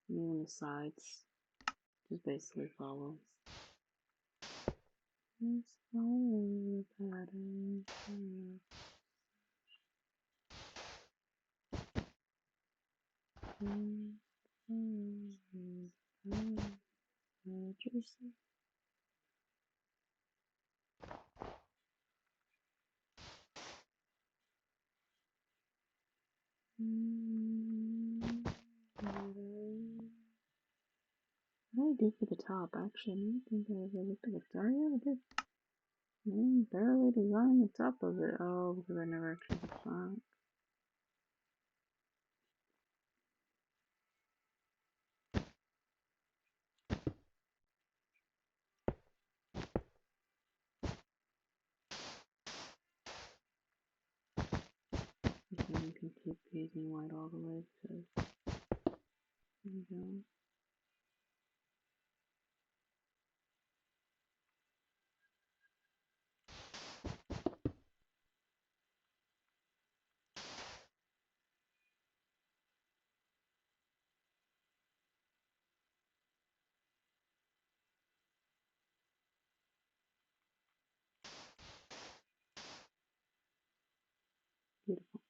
And even the sides just basically follow. Just follow the pattern. Jersey. What did I do for the top? Actually, I don't think I ever looked at it. Oh yeah, I did. I barely designed the top of it. Oh, because I never actually did the front. Okay, you can keep using white all the way because there you go. Beautiful.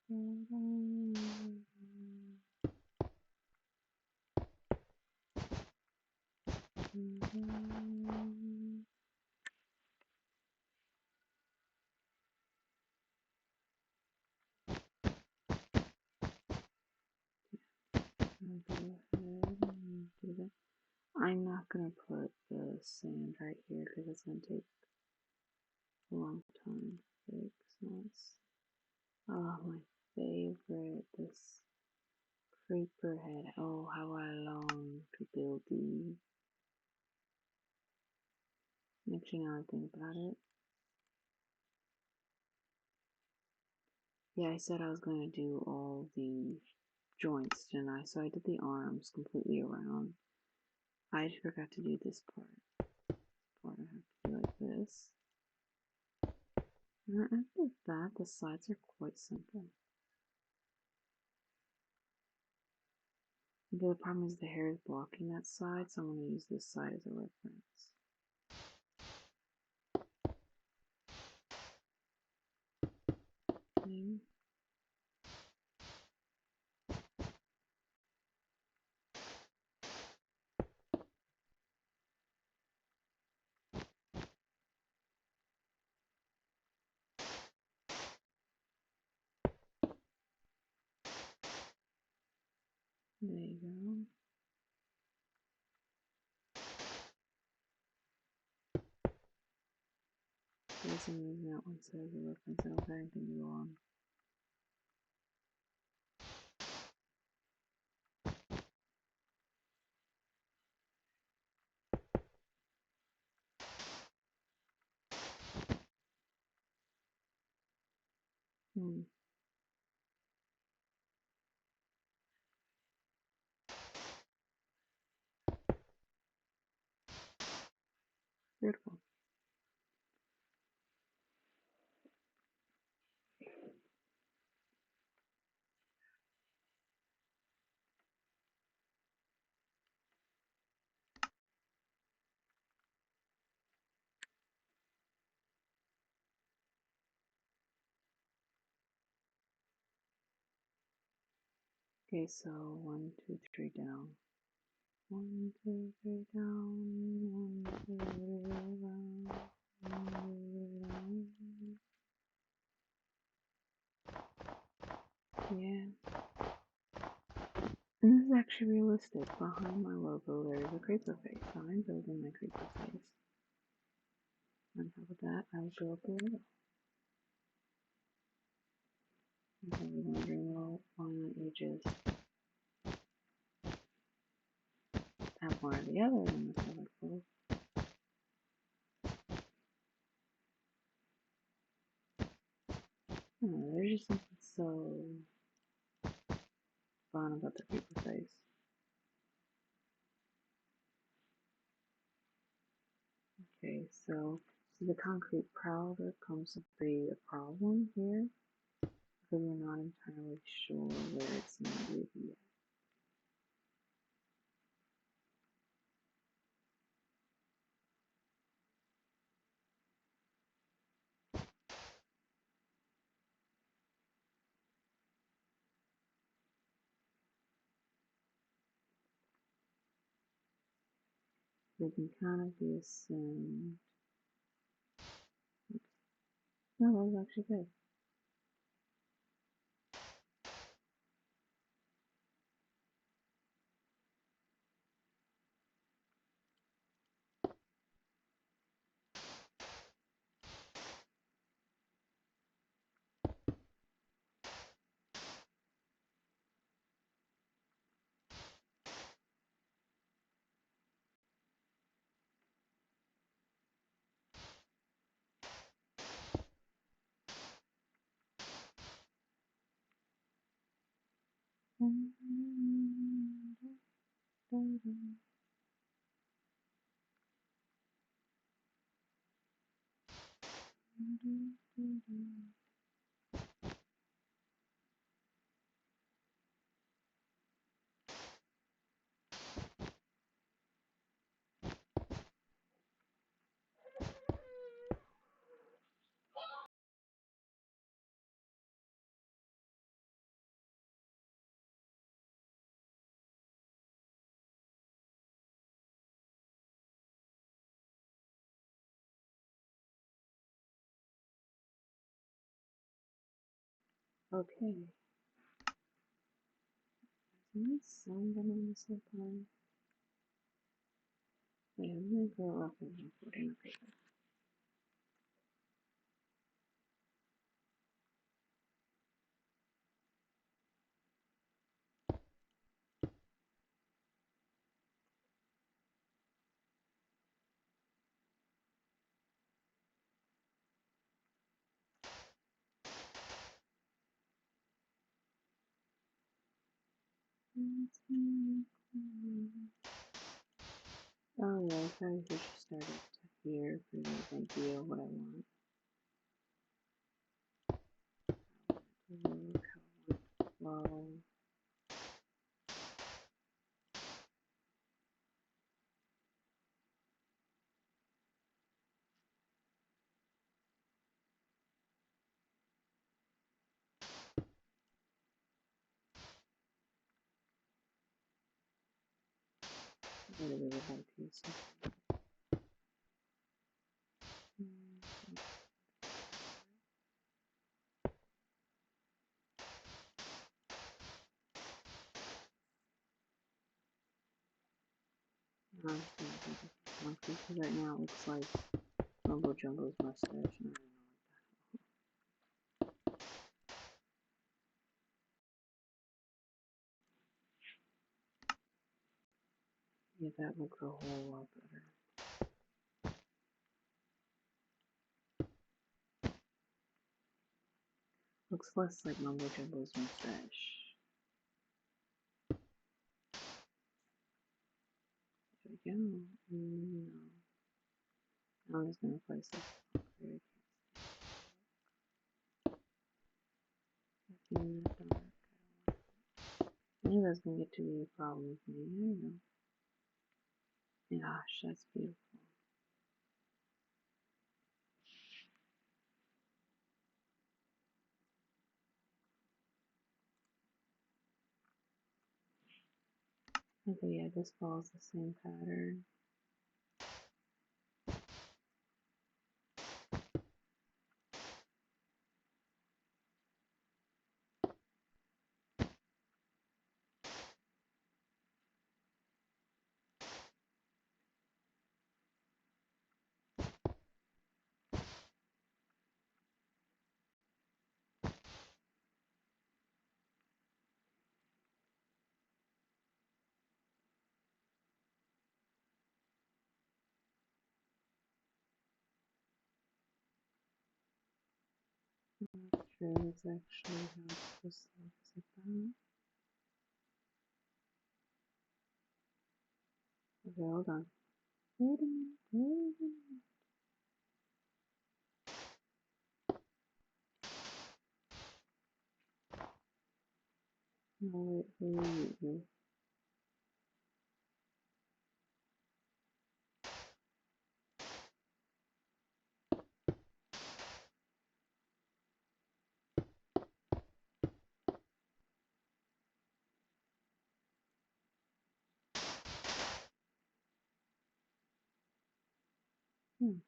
Go ahead and do that. I'm not gonna put the sand right here because it's gonna take a long time to fix this. Oh, my favorite, this creeper head. Oh, how I long to build these. Actually, now I think about it. Yeah, I said I was going to do all the joints, didn't I? So I did the arms completely around. I just forgot to do this part. I have to do like this. And after that, the sides are quite simple. The problem is the hair is blocking that side, so I'm going to use this side as a reference. Okay. There you go. I guess I'm using that one side as a reference. I don't have anything to go on. Beautiful. Okay, so 1, 2, 3 down. 1, 2, 3 down. 1, 2, 3 down. 1, 2, 3 down. Yeah. And this is actually realistic. Behind my logo, there is a creeper face. So I'm building my creeper face. On top of that, I will build the logo. I'm probably wondering, well, why don't you just have one or the other and the colorful? Oh, there's just something so fun about the creeper face. Okay, so the concrete powder comes to be a problem here because we're not entirely sure where it's needed yet. We can kind of be assumed. No, that was actually good. Okay. There's somebody on this line. Wait, I'm gonna grow up and put in a paper. Oh yeah, I probably should just start it here for the idea of what I want. Look how I want flow. I really would like to use some. I'm just gonna do this one because right now it looks like Mumbo Jumbo's mustache, and I don't know. Yeah, that looks a whole lot better. Looks less like Mumbo Jumbo's mustache. There we go. No. I'm just gonna place it. In the dark. I knew that's gonna get to be a problem with me. I don't know. Gosh, that's beautiful. Okay, yeah, this follows the same pattern. I'm not sure that's actually how it's supposed to look. Is it that? Okay, hold on. Wait a minute. Wait a minute. No, wait, who are you? Hmm,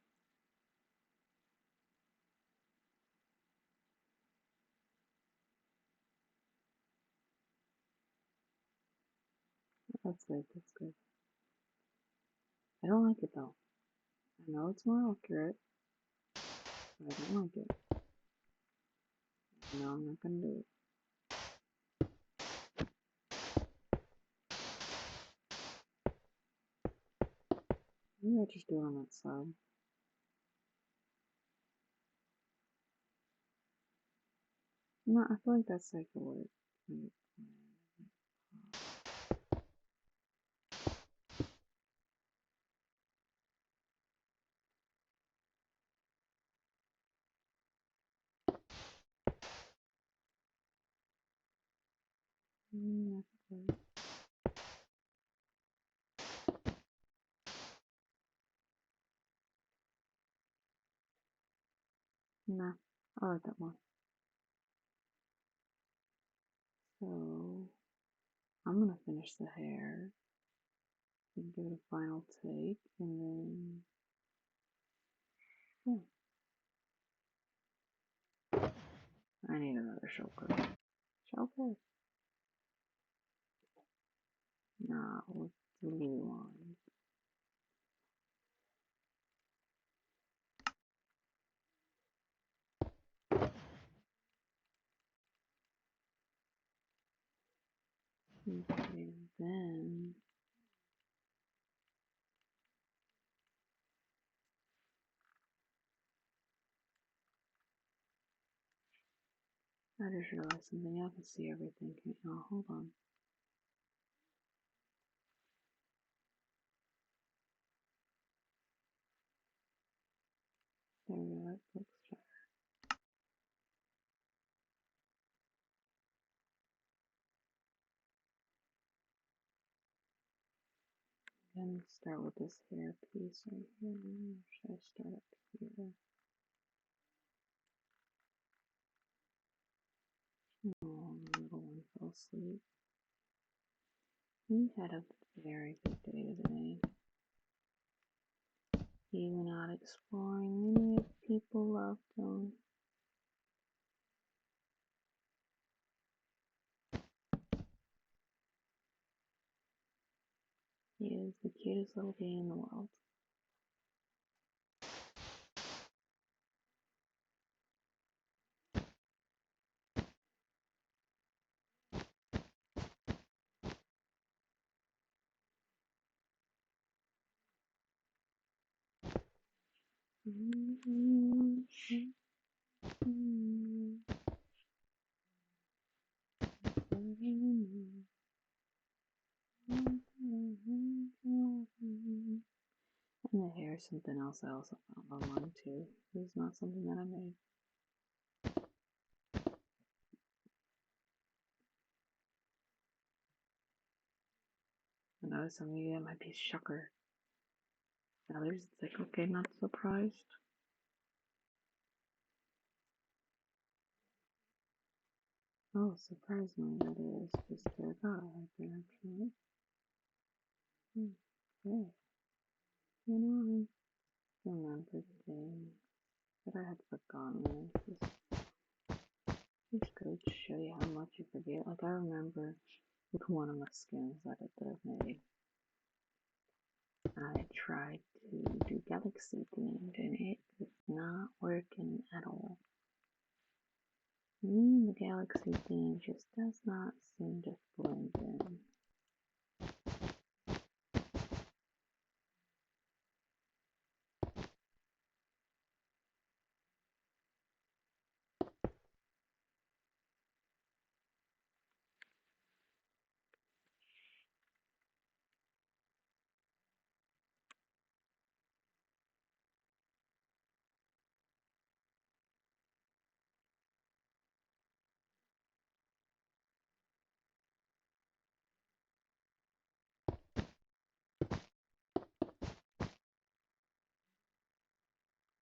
that's good. That's good. I don't like it though. I know it's more accurate, but I don't like it. No, I'm not gonna do it. Maybe I just do it on that side. No, I feel like that's like a word. Like, that's good. Nah, I like that one. So I'm gonna finish the hair and give it a final take, and then yeah, I need another shulker. Shulker? No, with the blue one. Okay, then I just realized something. I can see everything. Oh, hold on. There we go. That looks better. Then start with this hair piece right here. Should I start up here? Oh, the little one fell asleep. He had a very good day today. He went out exploring. Many people loved him. He is the cutest little bee in the world. And the hair is something else I also found online too. This is not something that I made. I know some of you that might be shocker. Others, it's like, okay, not surprised. Oh, surprisingly, that is just terracotta right there, actually. Okay. You know, I remember things that I had forgotten. Just goes to show you how much you forget. Like, I remember with one of my skins that I made, I tried to do galaxy themed and it was not working at all. The galaxy theme just does not seem to blend in.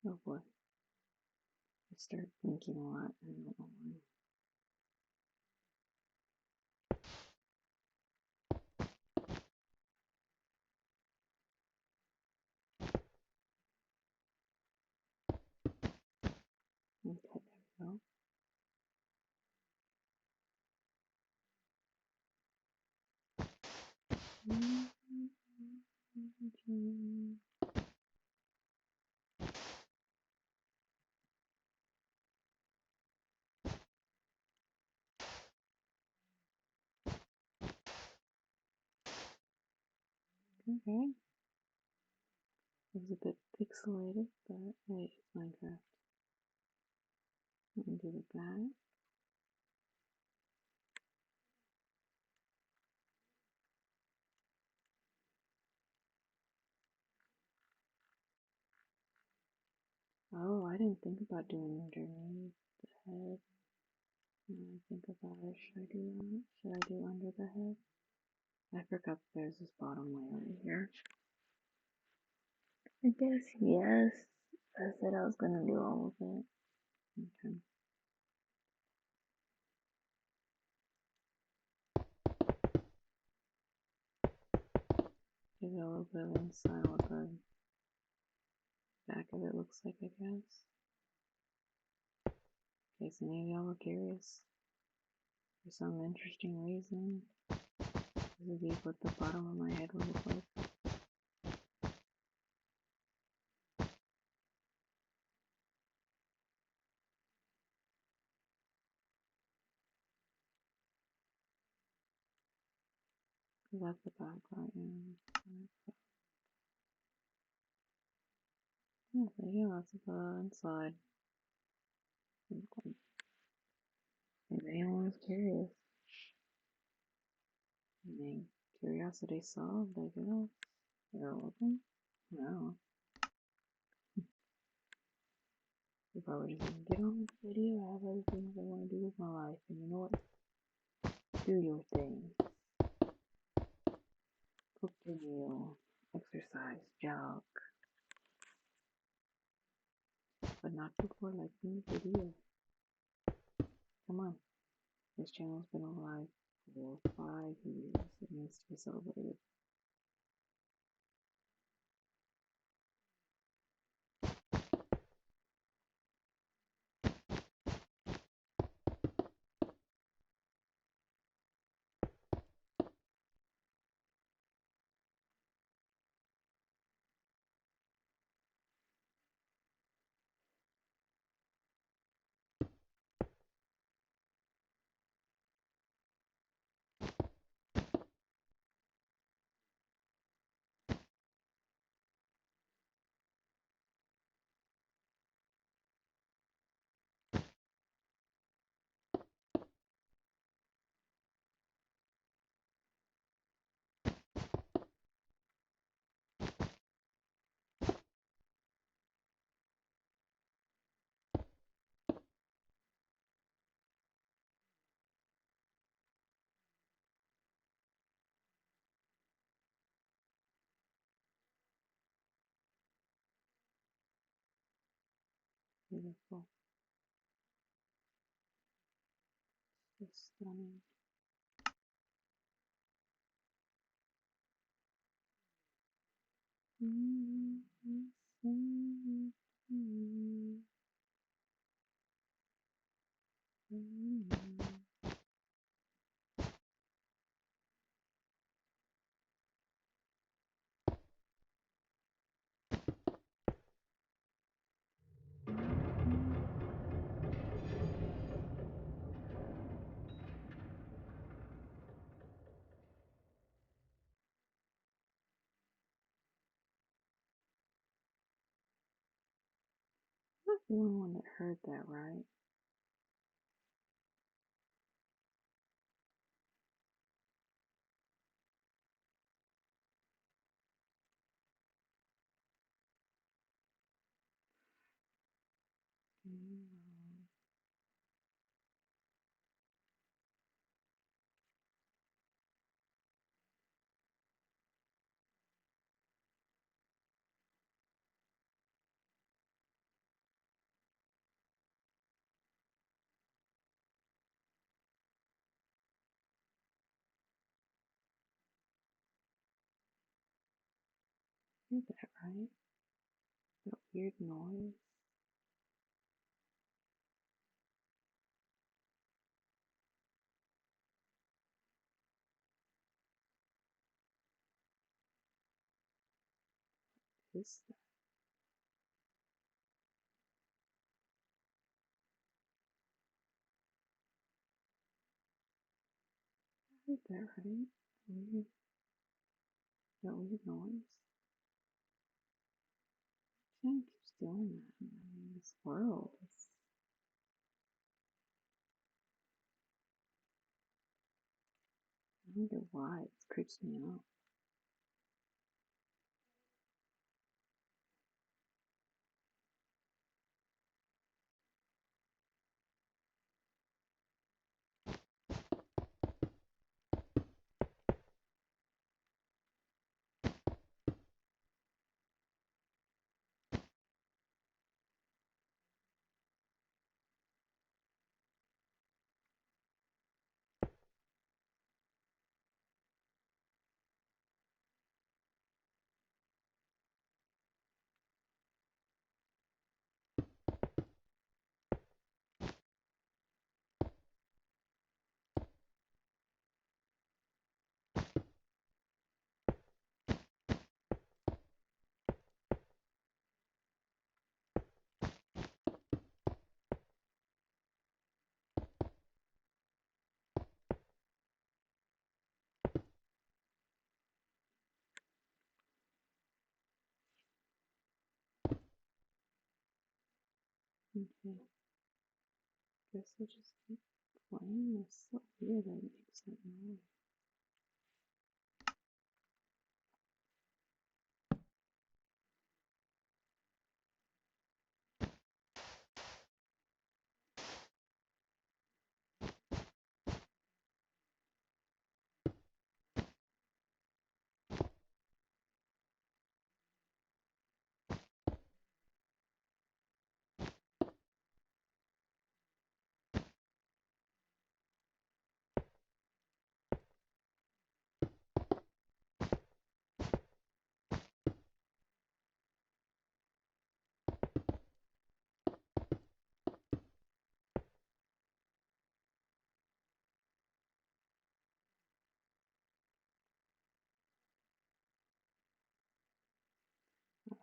Oh boy. I start thinking a lot. I don't know why. Okay, there we go. Okay. It was a bit pixelated, but hey, it's Minecraft. Let me do the back. Oh, I didn't think about doing underneath the head. Now I think about it. Should I do that? Should I do under the head? I forgot there's this bottom layer right here. I guess yes. I said I was gonna do all of it. Okay. Give it a little bit of insight what the back of it looks like, I guess. In case any of y'all are curious, for some interesting reason, this is what the bottom of my head will look like. That's the background. Yeah, so yeah, that's the inside. If anyone's curious, I mean, curiosity solved, I guess. You're welcome. No. If I were just gonna get on this video, I have other things I want to do with my life, and you know what? Do your thing. Cook your meal, exercise, jog, but not before liking the video. Come on. This channel's been alive for 5 years. It needs to be celebrated. Beautiful. Just stunning. I'm not the only one that heard that, right? Hear that, right? That weird noise. Is that? I heard that, right? Weird. That weird noise. Can't keep doing that. I mean, this world is. I wonder why. It creeps me out. Okay. Guess I'll just keep playing. It's so weird that it makes that noise.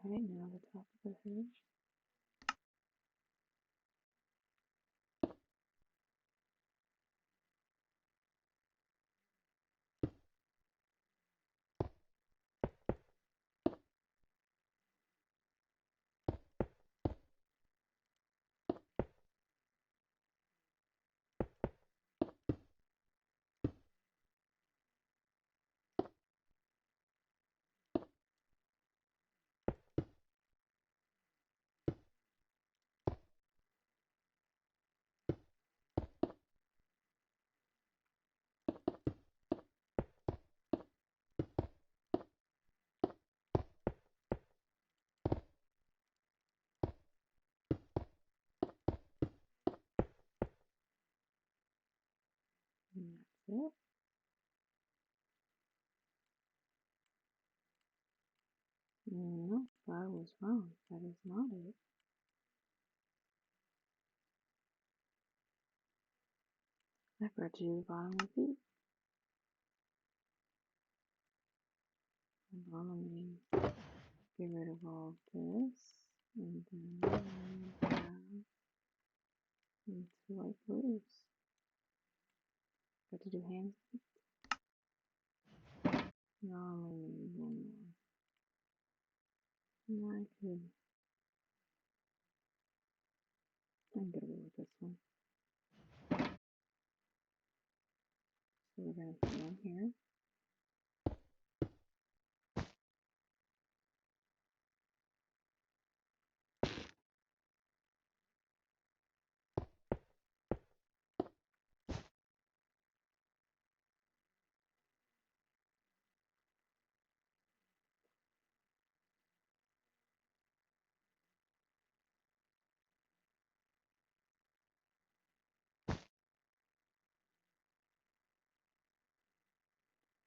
Alright, now the top of the head. And that's it. No, I was wrong. That is not it. I brought you to the bottom of the feet. Hold on, let me get rid of all this. And then down into light blues. Got to do hands. No, I'm gonna need one more. No, I could. I'm gonna go with this one. So we're gonna put one here.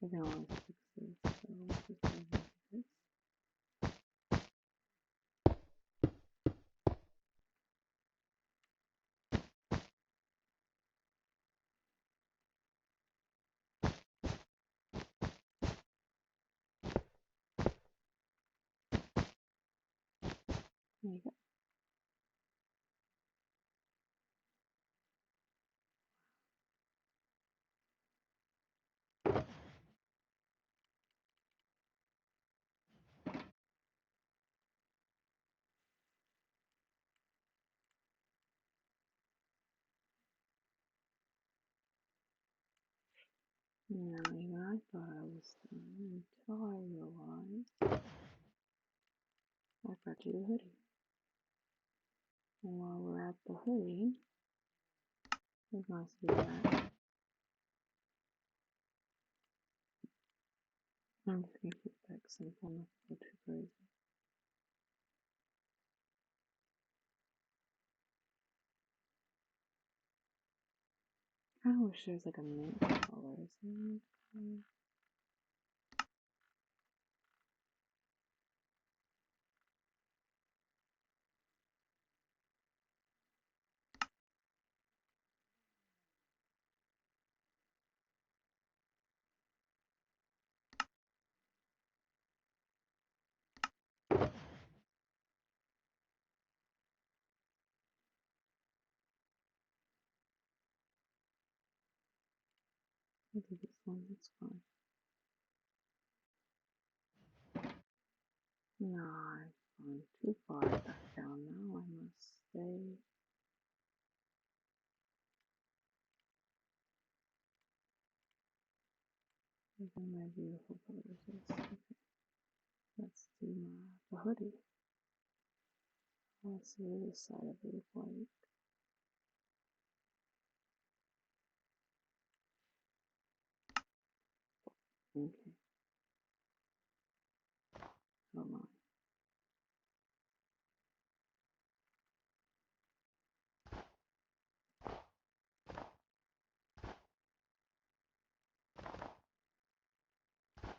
I can always fix this, so let's just go ahead and do this. There you go. Now, even I thought I was done until I realized I forgot to do the hoodie. And while we're at the hoodie, we're going to do that. I'm just going to keep that simple, not go too crazy. I wish there's like a mint color. Is there a mint color? I'll do this one, that's fine. No, I've gone too far back down now. I must stay These are my beautiful colors. Yes. Okay. Let's do the hoodie. Let's see this side of it look like. Okay. Hold on.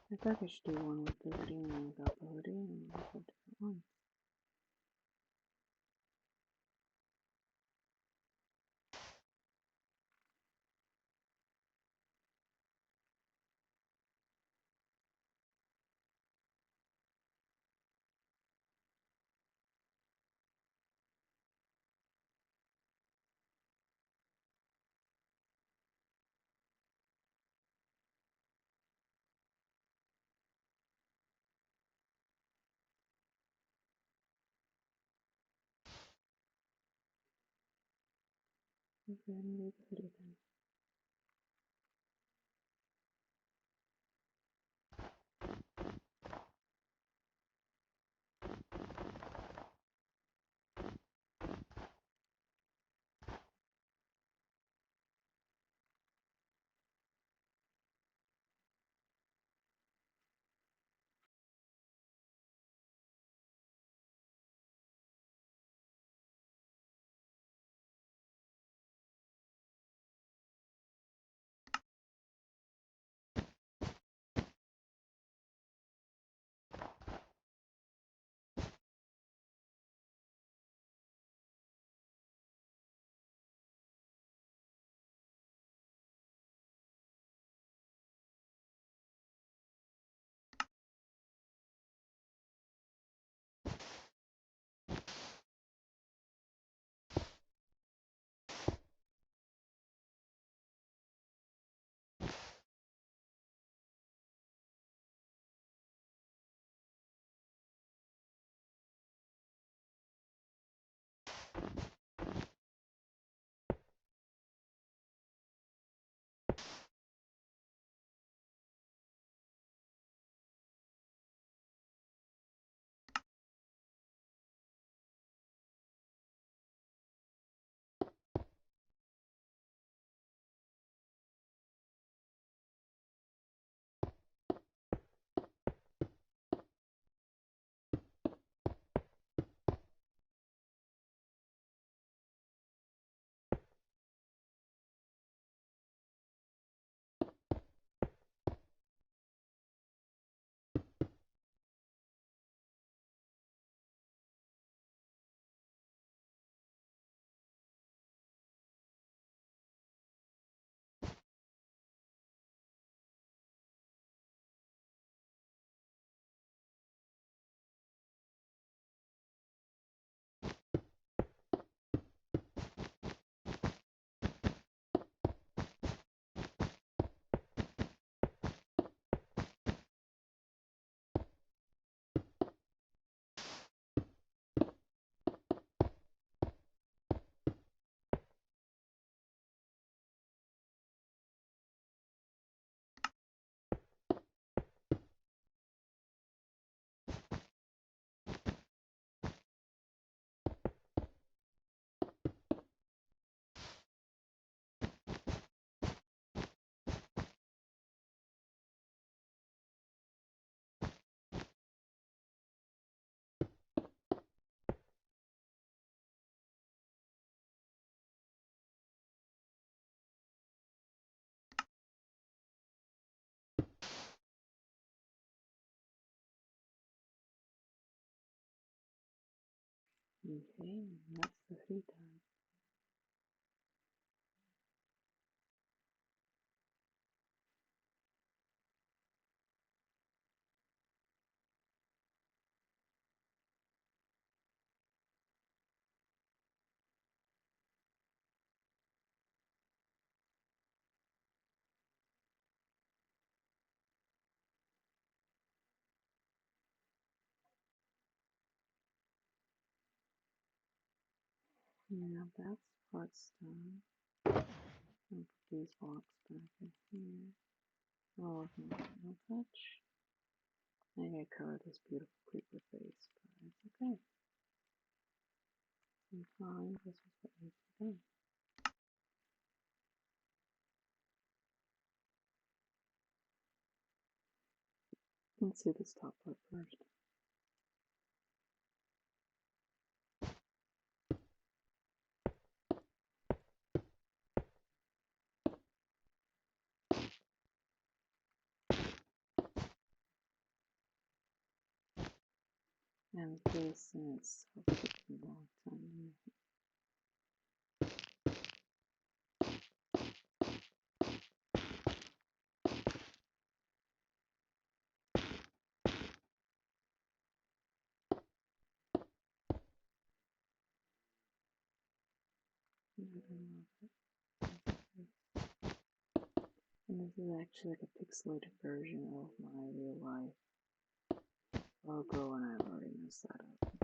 I think I should do one with the hoodie and one without the hoodie, and we'll have different ones. Let's go ahead and do the hoodie then. Okay, and that's the hoodie done. Yeah, that's part's done. I'll put these blocks back in here. all of my final touch. I gotta cover this beautiful creeper face, but it's okay. I'm fine. This is what needs to be done. Let's do this top part first. And this is a long time. And this is actually like a pixelated version of my real life logo, and I've already messed that up.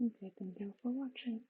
Okay, thank you for watching.